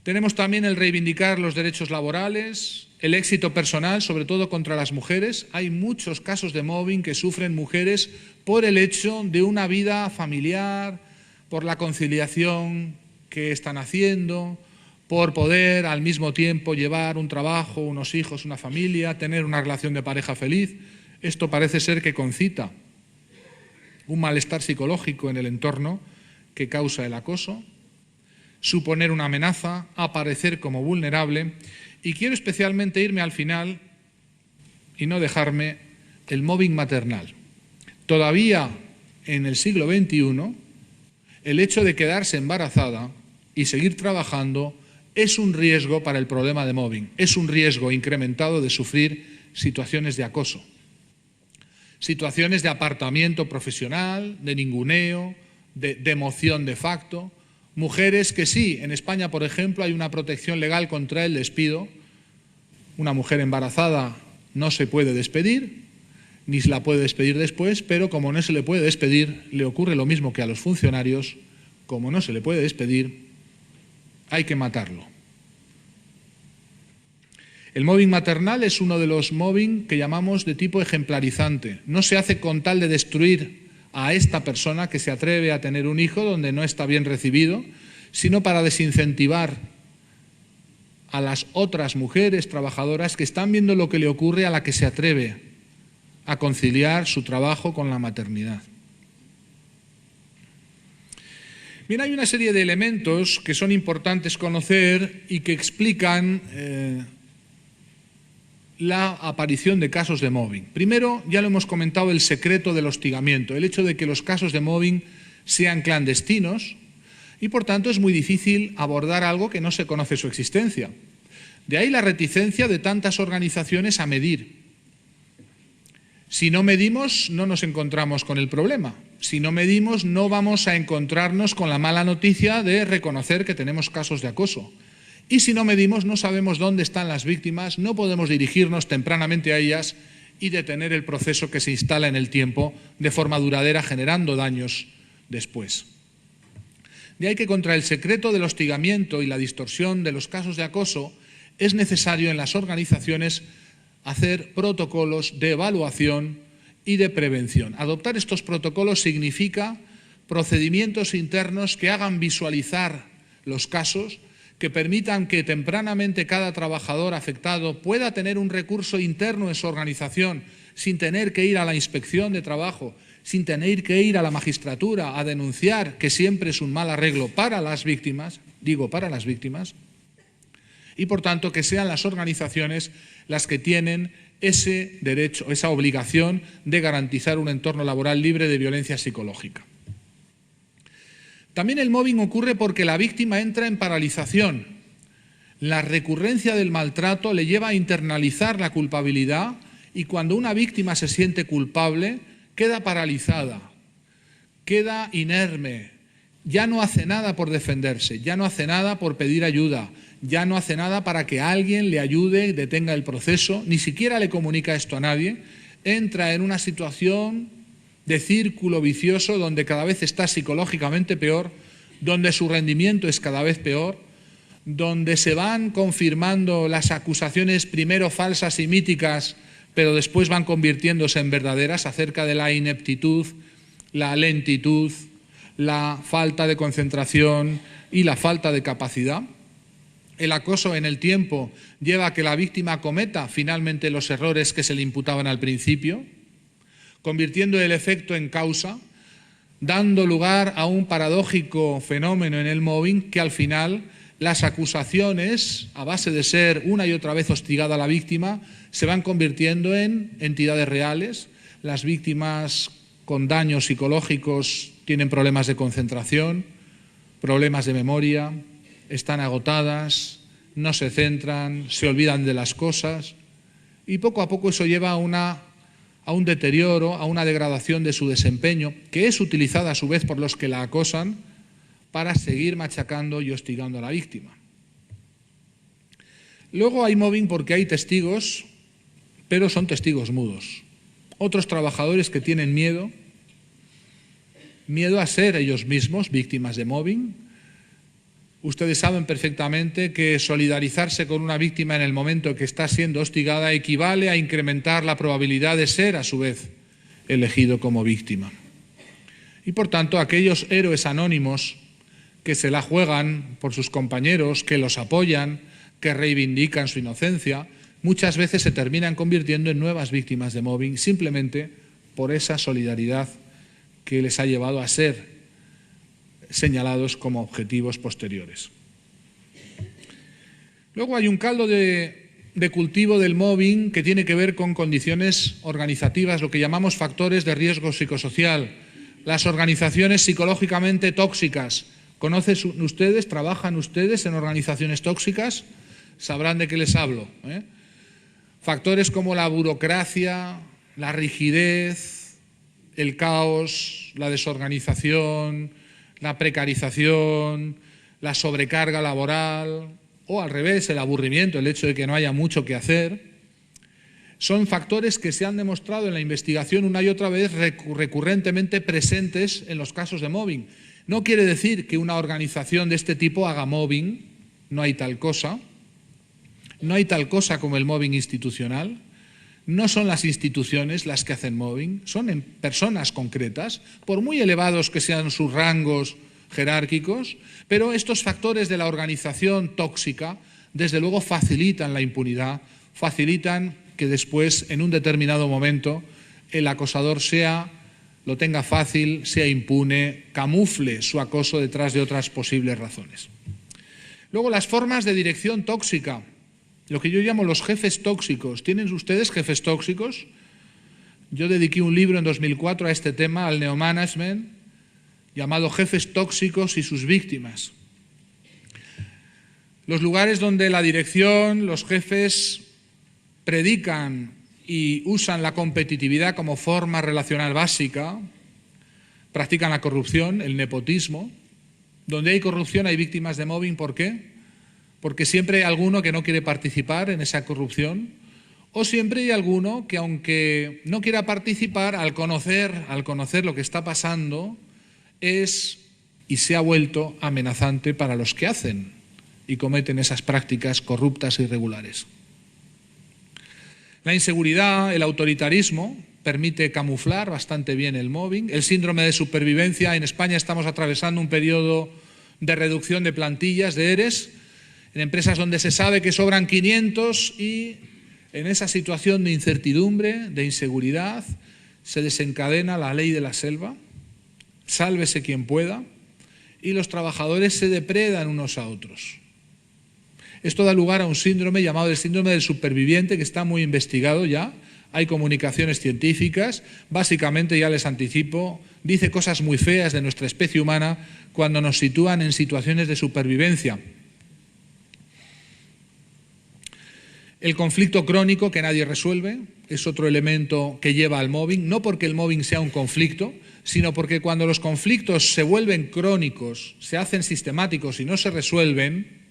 Tenemos también el reivindicar los derechos laborales, el éxito personal, sobre todo contra las mujeres. Hay muchos casos de mobbing que sufren mujeres por el hecho de una vida familiar, por la conciliación que están haciendo, por poder al mismo tiempo llevar un trabajo, unos hijos, una familia, tener una relación de pareja feliz. Esto parece ser que concita un malestar psicológico en el entorno que causa el acoso, suponer una amenaza, aparecer como vulnerable. Y quiero especialmente irme al final y no dejarme el mobbing maternal. Todavía en el siglo XXI, el hecho de quedarse embarazada y seguir trabajando es un riesgo para el problema de mobbing, es un riesgo incrementado de sufrir situaciones de acoso, situaciones de apartamiento profesional, de ninguneo, de democión de facto. Mujeres que sí, en España, por ejemplo, hay una protección legal contra el despido. Una mujer embarazada no se puede despedir, ni se la puede despedir después, pero como no se le puede despedir, le ocurre lo mismo que a los funcionarios. Como no se le puede despedir, hay que matarlo. El mobbing maternal es uno de los mobbing que llamamos de tipo ejemplarizante. No se hace con tal de destruir a esta persona que se atreve a tener un hijo donde no está bien recibido, sino para desincentivar a las otras mujeres trabajadoras que están viendo lo que le ocurre a la que se atreve a conciliar su trabajo con la maternidad. Bien, hay una serie de elementos que son importantes conocer y que explican la aparición de casos de mobbing. Primero, ya lo hemos comentado, el secreto del hostigamiento, el hecho de que los casos de mobbing sean clandestinos y, por tanto, es muy difícil abordar algo que no se conoce su existencia. De ahí la reticencia de tantas organizaciones a medir. Si no medimos, no nos encontramos con el problema. Si no medimos, no vamos a encontrarnos con la mala noticia de reconocer que tenemos casos de acoso. Y si no medimos, no sabemos dónde están las víctimas, no podemos dirigirnos tempranamente a ellas y detener el proceso que se instala en el tiempo de forma duradera, generando daños después. De ahí que contra el secreto del hostigamiento y la distorsión de los casos de acoso es necesario en las organizaciones hacer protocolos de evaluación y de prevención. Adoptar estos protocolos significa procedimientos internos que hagan visualizar los casos, que permitan que tempranamente cada trabajador afectado pueda tener un recurso interno en su organización sin tener que ir a la inspección de trabajo, sin tener que ir a la magistratura a denunciar, que siempre es un mal arreglo para las víctimas, digo para las víctimas, y por tanto que sean las organizaciones las que tienen ese derecho, esa obligación de garantizar un entorno laboral libre de violencia psicológica. También el mobbing ocurre porque la víctima entra en paralización. La recurrencia del maltrato le lleva a internalizar la culpabilidad y cuando una víctima se siente culpable, queda paralizada, queda inerme, ya no hace nada por defenderse, ya no hace nada por pedir ayuda, ya no hace nada para que alguien le ayude y detenga el proceso, ni siquiera le comunica esto a nadie, entra en una situación de círculo vicioso donde cada vez está psicológicamente peor, donde su rendimiento es cada vez peor, donde se van confirmando las acusaciones primero falsas y míticas, pero después van convirtiéndose en verdaderas acerca de la ineptitud, la lentitud, la falta de concentración y la falta de capacidad. El acoso en el tiempo lleva a que la víctima cometa finalmente los errores que se le imputaban al principio, convirtiendo el efecto en causa, dando lugar a un paradójico fenómeno en el mobbing que al final las acusaciones, a base de ser una y otra vez hostigada a la víctima, se van convirtiendo en entidades reales. Las víctimas con daños psicológicos tienen problemas de concentración, problemas de memoria, están agotadas, no se centran, se olvidan de las cosas y poco a poco eso lleva a un deterioro, a una degradación de su desempeño, que es utilizada a su vez por los que la acosan para seguir machacando y hostigando a la víctima. Luego hay mobbing porque hay testigos, pero son testigos mudos. Otros trabajadores que tienen miedo a ser ellos mismos víctimas de mobbing. Ustedes saben perfectamente que solidarizarse con una víctima en el momento que está siendo hostigada equivale a incrementar la probabilidad de ser, a su vez, elegido como víctima. Y, por tanto, aquellos héroes anónimos que se la juegan por sus compañeros, que los apoyan, que reivindican su inocencia, muchas veces se terminan convirtiendo en nuevas víctimas de mobbing simplemente por esa solidaridad que les ha llevado a ser señalados como objetivos posteriores. Luego hay un caldo de cultivo del mobbing que tiene que ver con condiciones organizativas, lo que llamamos factores de riesgo psicosocial, las organizaciones psicológicamente tóxicas. ¿Conocen ustedes, trabajan ustedes en organizaciones tóxicas? Sabrán de qué les hablo, ¿eh? Factores como la burocracia, la rigidez, el caos, la desorganización, la precarización, la sobrecarga laboral o al revés, el aburrimiento, el hecho de que no haya mucho que hacer, son factores que se han demostrado en la investigación una y otra vez recurrentemente presentes en los casos de mobbing. No quiere decir que una organización de este tipo haga mobbing, no hay tal cosa. No hay tal cosa como el mobbing institucional. No son las instituciones las que hacen mobbing, son en personas concretas, por muy elevados que sean sus rangos jerárquicos, pero estos factores de la organización tóxica, desde luego, facilitan la impunidad, facilitan que después, en un determinado momento, el acosador lo tenga fácil, sea impune, camufle su acoso detrás de otras posibles razones. Luego, las formas de dirección tóxica. Lo que yo llamo los jefes tóxicos. ¿Tienen ustedes jefes tóxicos? Yo dediqué un libro en 2004 a este tema, al neomanagement, llamado Jefes tóxicos y sus víctimas. Los lugares donde la dirección, los jefes predican y usan la competitividad como forma relacional básica, practican la corrupción, el nepotismo. Donde hay corrupción hay víctimas de mobbing. ¿Por qué? Porque siempre hay alguno que no quiere participar en esa corrupción, o siempre hay alguno que, aunque no quiera participar, al conocer lo que está pasando, es y se ha vuelto amenazante para los que hacen y cometen esas prácticas corruptas e irregulares. La inseguridad, el autoritarismo, permite camuflar bastante bien el mobbing. El síndrome de supervivencia. En España estamos atravesando un periodo de reducción de plantillas, de ERES, en empresas donde se sabe que sobran 500 y en esa situación de incertidumbre, de inseguridad, se desencadena la ley de la selva, sálvese quien pueda, y los trabajadores se depredan unos a otros. Esto da lugar a un síndrome llamado el síndrome del superviviente, que está muy investigado ya. Hay comunicaciones científicas, básicamente, ya les anticipo, dice cosas muy feas de nuestra especie humana cuando nos sitúan en situaciones de supervivencia. El conflicto crónico que nadie resuelve es otro elemento que lleva al mobbing, no porque el mobbing sea un conflicto, sino porque cuando los conflictos se vuelven crónicos, se hacen sistemáticos y no se resuelven,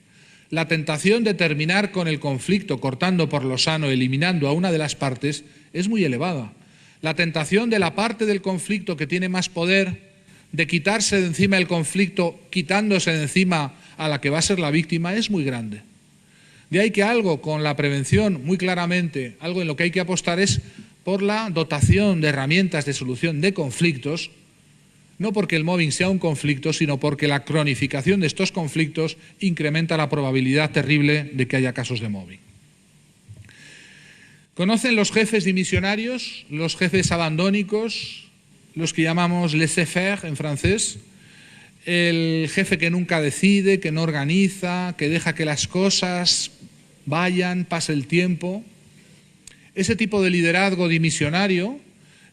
la tentación de terminar con el conflicto cortando por lo sano, eliminando a una de las partes, es muy elevada. La tentación de la parte del conflicto que tiene más poder de quitarse de encima el conflicto, quitándose de encima a la que va a ser la víctima, es muy grande. De ahí que algo con la prevención, muy claramente, algo en lo que hay que apostar es por la dotación de herramientas de solución de conflictos, no porque el mobbing sea un conflicto, sino porque la cronificación de estos conflictos incrementa la probabilidad terrible de que haya casos de mobbing. ¿Conocen los jefes dimisionarios, los jefes abandónicos, los que llamamos laissez-faire en francés? El jefe que nunca decide, que no organiza, que deja que las cosas vayan, pase el tiempo. Ese tipo de liderazgo dimisionario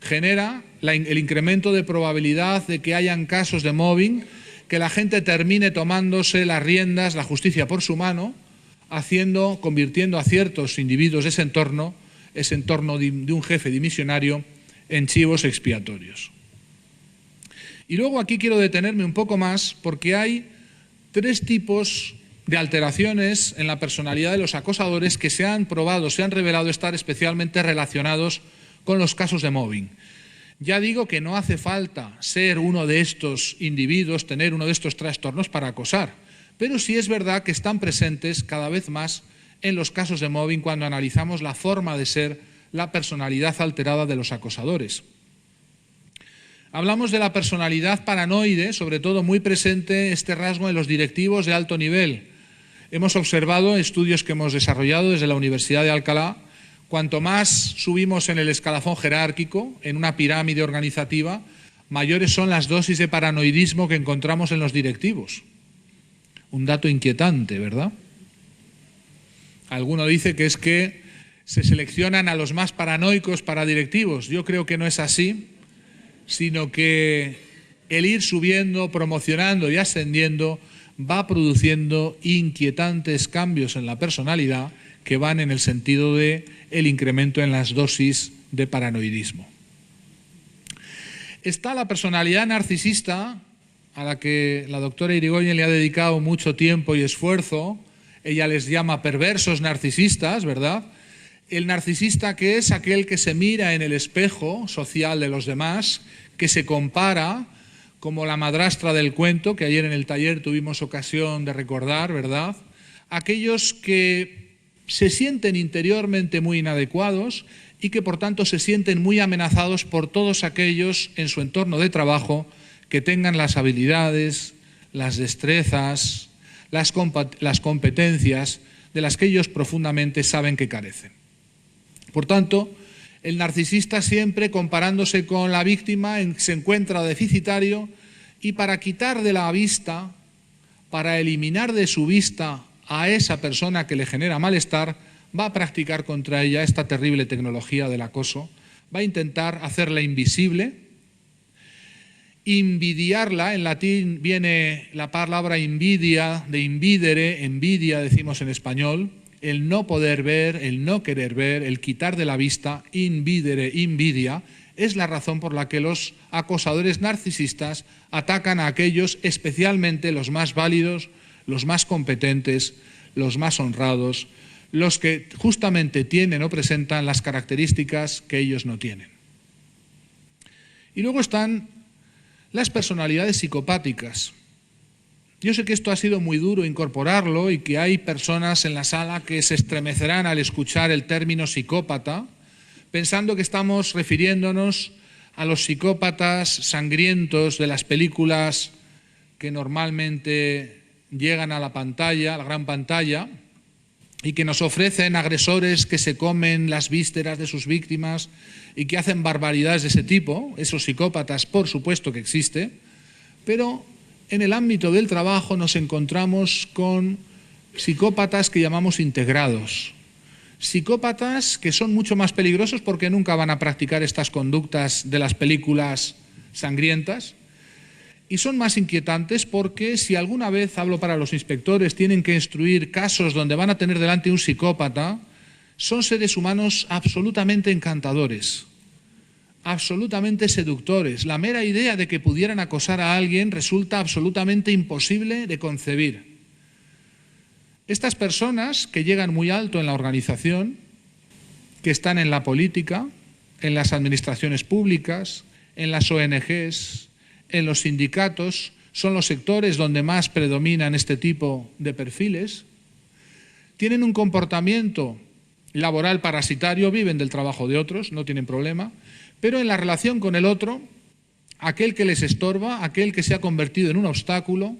genera el incremento de probabilidad de que hayan casos de mobbing, que la gente termine tomándose las riendas, la justicia por su mano, convirtiendo a ciertos individuos de ese entorno de un jefe dimisionario, en chivos expiatorios. Y luego aquí quiero detenerme un poco más porque hay 3 tipos de alteraciones en la personalidad de los acosadores que se han revelado estar especialmente relacionados con los casos de mobbing. Ya digo que no hace falta ser uno de estos individuos, tener uno de estos trastornos para acosar, pero sí es verdad que están presentes cada vez más en los casos de mobbing cuando analizamos la forma de ser, la personalidad alterada de los acosadores. Hablamos de la personalidad paranoide, sobre todo muy presente este rasgo en los directivos de alto nivel. Hemos observado estudios que hemos desarrollado desde la Universidad de Alcalá. Cuanto más subimos en el escalafón jerárquico, en una pirámide organizativa, mayores son las dosis de paranoidismo que encontramos en los directivos. Un dato inquietante, ¿verdad? Alguno dice que es que se seleccionan a los más paranoicos para directivos. Yo creo que no es así, sino que el ir subiendo, promocionando y ascendiendo va produciendo inquietantes cambios en la personalidad que van en el sentido de el incremento en las dosis de paranoidismo. Está la personalidad narcisista, a la que la doctora Irigoyen le ha dedicado mucho tiempo y esfuerzo. Ella les llama perversos narcisistas, ¿verdad? El narcisista, que es aquel que se mira en el espejo social de los demás, que se compara, como la madrastra del cuento, que ayer en el taller tuvimos ocasión de recordar, ¿verdad? Aquellos que se sienten interiormente muy inadecuados y que por tanto se sienten muy amenazados por todos aquellos en su entorno de trabajo que tengan las habilidades, las destrezas, las competencias de las que ellos profundamente saben que carecen. Por tanto, el narcisista siempre comparándose con la víctima se encuentra deficitario y para quitar de la vista, para eliminar de su vista a esa persona que le genera malestar, va a practicar contra ella esta terrible tecnología del acoso, va a intentar hacerla invisible, invidiarla. En latín viene la palabra invidia, de invidere, envidia decimos en español, el no poder ver, el no querer ver, el quitar de la vista, invidere, invidia, es la razón por la que los acosadores narcisistas atacan a aquellos, especialmente los más válidos, los más competentes, los más honrados, los que justamente tienen o presentan las características que ellos no tienen. Y luego están las personalidades psicopáticas. Yo sé que esto ha sido muy duro incorporarlo y que hay personas en la sala que se estremecerán al escuchar el término psicópata, pensando que estamos refiriéndonos a los psicópatas sangrientos de las películas que normalmente llegan a la pantalla, a la gran pantalla, y que nos ofrecen agresores que se comen las vísceras de sus víctimas y que hacen barbaridades de ese tipo. Esos psicópatas, por supuesto que existe, pero en el ámbito del trabajo nos encontramos con psicópatas que llamamos integrados. Psicópatas que son mucho más peligrosos porque nunca van a practicar estas conductas de las películas sangrientas, y son más inquietantes porque si alguna vez, hablo para los inspectores, tienen que instruir casos donde van a tener delante un psicópata, son seres humanos absolutamente encantadores, absolutamente seductores. La mera idea de que pudieran acosar a alguien resulta absolutamente imposible de concebir. Estas personas que llegan muy alto en la organización, que están en la política, en las administraciones públicas, en las ONGs, en los sindicatos son los sectores donde más predominan este tipo de perfiles, tienen un comportamiento laboral parasitario, viven del trabajo de otros, no tienen problema, pero en la relación con el otro, aquel que les estorba, aquel que se ha convertido en un obstáculo,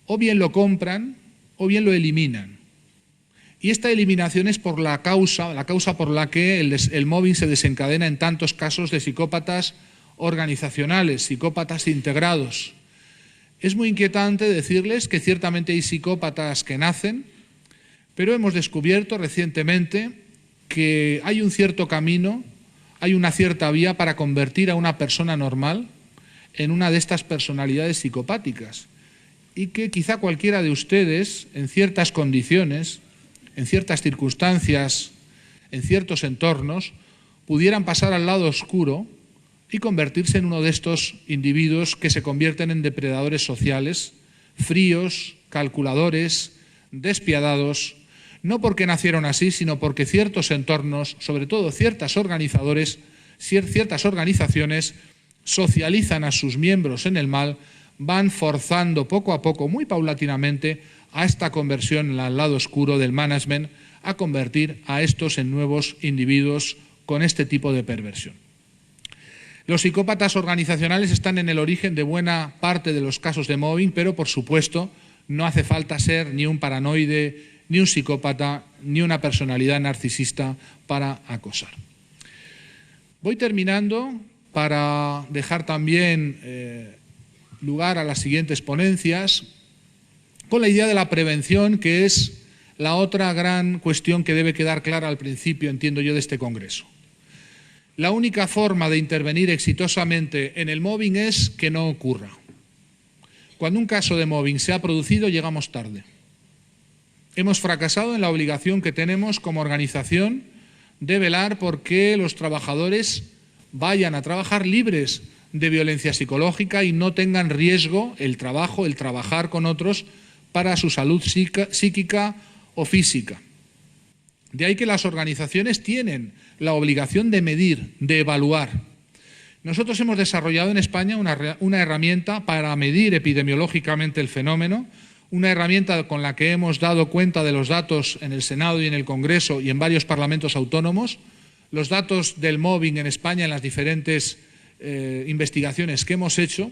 o bien lo compran o bien lo eliminan. Y esta eliminación es por la causa por la que el mobbing se desencadena en tantos casos de psicópatas organizacionales, psicópatas integrados. Es muy inquietante decirles que ciertamente hay psicópatas que nacen, pero hemos descubierto recientemente que hay un cierto camino, hay una cierta vía para convertir a una persona normal en una de estas personalidades psicopáticas, y que quizá cualquiera de ustedes, en ciertas condiciones, en ciertas circunstancias, en ciertos entornos, pudieran pasar al lado oscuro y convertirse en uno de estos individuos que se convierten en depredadores sociales, fríos, calculadores, despiadados, no porque nacieron así, sino porque ciertos entornos, sobre todo ciertas organizaciones, socializan a sus miembros en el mal, van forzando poco a poco, muy paulatinamente, a esta conversión al lado oscuro del management, a convertir a estos en nuevos individuos con este tipo de perversión. Los psicópatas organizacionales están en el origen de buena parte de los casos de mobbing, pero por supuesto no hace falta ser ni un paranoide, ni un psicópata, ni una personalidad narcisista para acosar. Voy terminando para dejar también lugar a las siguientes ponencias, con la idea de la prevención, que es la otra gran cuestión que debe quedar clara al principio, entiendo yo, de este Congreso. La única forma de intervenir exitosamente en el mobbing es que no ocurra. Cuando un caso de mobbing se ha producido, llegamos tarde. Hemos fracasado en la obligación que tenemos como organización de velar por que los trabajadores vayan a trabajar libres de violencia psicológica y no tengan riesgo el trabajar con otros para su salud psíquica o física. De ahí que las organizaciones tienen la obligación de medir, de evaluar. Nosotros hemos desarrollado en España una herramienta para medir epidemiológicamente el fenómeno, una herramienta con la que hemos dado cuenta de los datos en el Senado y en el Congreso y en varios parlamentos autónomos, los datos del mobbing en España en las diferentes investigaciones que hemos hecho,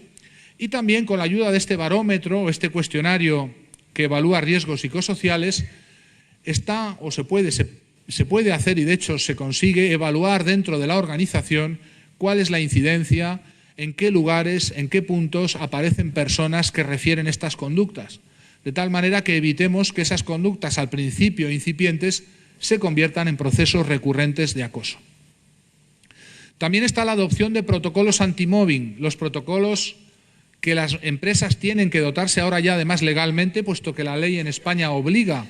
y también con la ayuda de este barómetro, este cuestionario que evalúa riesgos psicosociales, se puede hacer, y de hecho se consigue evaluar dentro de la organización cuál es la incidencia, en qué lugares, en qué puntos aparecen personas que refieren estas conductas, de tal manera que evitemos que esas conductas al principio incipientes se conviertan en procesos recurrentes de acoso. También está la adopción de protocolos anti-mobbing, los protocolos que las empresas tienen que dotarse ahora ya además legalmente, puesto que la ley en España obliga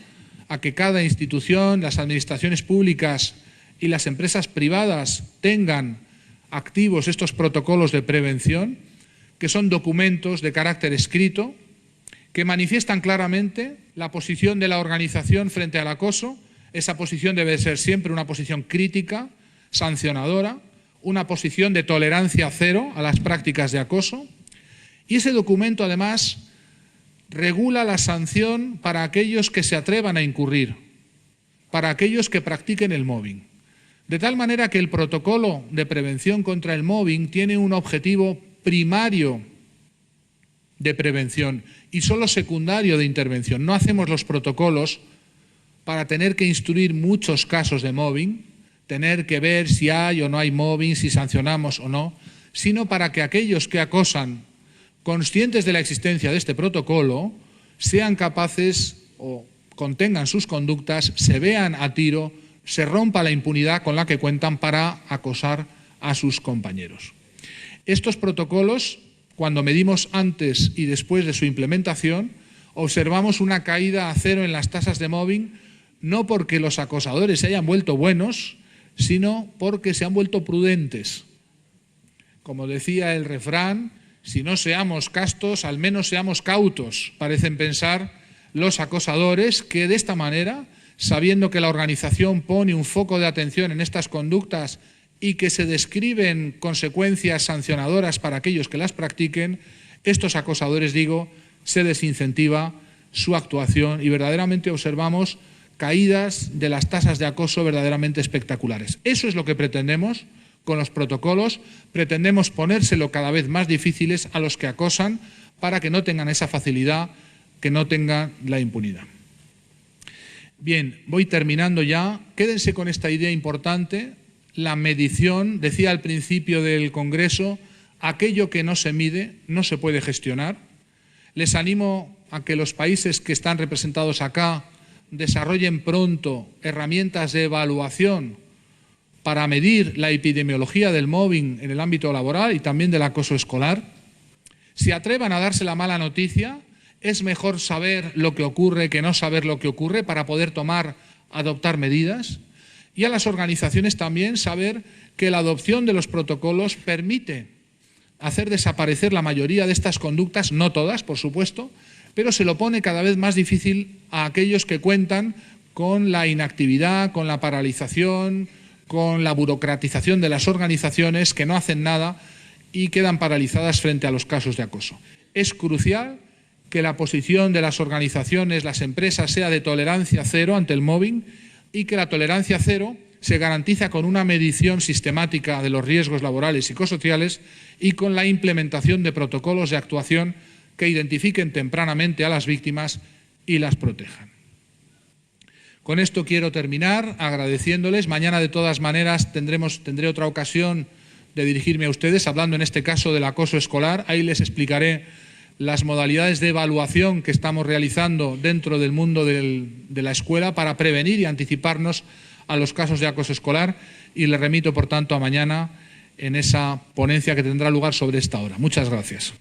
a que cada institución, las administraciones públicas y las empresas privadas tengan activos estos protocolos de prevención, que son documentos de carácter escrito, que manifiestan claramente la posición de la organización frente al acoso. Esa posición debe ser siempre una posición crítica, sancionadora, una posición de tolerancia cero a las prácticas de acoso. Y ese documento, además, regula la sanción para aquellos que se atrevan a incurrir, para aquellos que practiquen el mobbing. De tal manera que el protocolo de prevención contra el mobbing tiene un objetivo primario de prevención y solo secundario de intervención. No hacemos los protocolos para tener que instruir muchos casos de mobbing, tener que ver si hay o no hay mobbing, si sancionamos o no, sino para que aquellos que acosan, conscientes de la existencia de este protocolo, sean capaces o contengan sus conductas, se vean a tiro, se rompa la impunidad con la que cuentan para acosar a sus compañeros. Estos protocolos, cuando medimos antes y después de su implementación, observamos una caída a cero en las tasas de mobbing, no porque los acosadores se hayan vuelto buenos, sino porque se han vuelto prudentes. Como decía el refrán, si no seamos castos, al menos seamos cautos, parecen pensar los acosadores, que de esta manera, sabiendo que la organización pone un foco de atención en estas conductas y que se describen consecuencias sancionadoras para aquellos que las practiquen, estos acosadores, digo, se desincentiva su actuación y verdaderamente observamos caídas de las tasas de acoso verdaderamente espectaculares. Eso es lo que pretendemos con los protocolos, pretendemos ponérselo cada vez más difíciles a los que acosan para que no tengan esa facilidad, que no tengan la impunidad. Bien, voy terminando ya. Quédense con esta idea importante, la medición. Decía al principio del Congreso, aquello que no se mide no se puede gestionar. Les animo a que los países que están representados acá desarrollen pronto herramientas de evaluación para medir la epidemiología del mobbing en el ámbito laboral y también del acoso escolar. Se atrevan a darse la mala noticia. Es mejor saber lo que ocurre que no saber lo que ocurre para poder adoptar medidas. Y a las organizaciones también saber que la adopción de los protocolos permite hacer desaparecer la mayoría de estas conductas, no todas, por supuesto, pero se lo pone cada vez más difícil a aquellos que cuentan con la inactividad, con la paralización, con la burocratización de las organizaciones que no hacen nada y quedan paralizadas frente a los casos de acoso. Es crucial que la posición de las organizaciones, las empresas, sea de tolerancia cero ante el mobbing y que la tolerancia cero se garantiza con una medición sistemática de los riesgos laborales y psicosociales y con la implementación de protocolos de actuación que identifiquen tempranamente a las víctimas y las protejan. Con esto quiero terminar agradeciéndoles. Mañana, de todas maneras, tendré otra ocasión de dirigirme a ustedes, hablando en este caso del acoso escolar. Ahí les explicaré las modalidades de evaluación que estamos realizando dentro del mundo de la escuela para prevenir y anticiparnos a los casos de acoso escolar y les remito, por tanto, a mañana en esa ponencia que tendrá lugar sobre esta hora. Muchas gracias.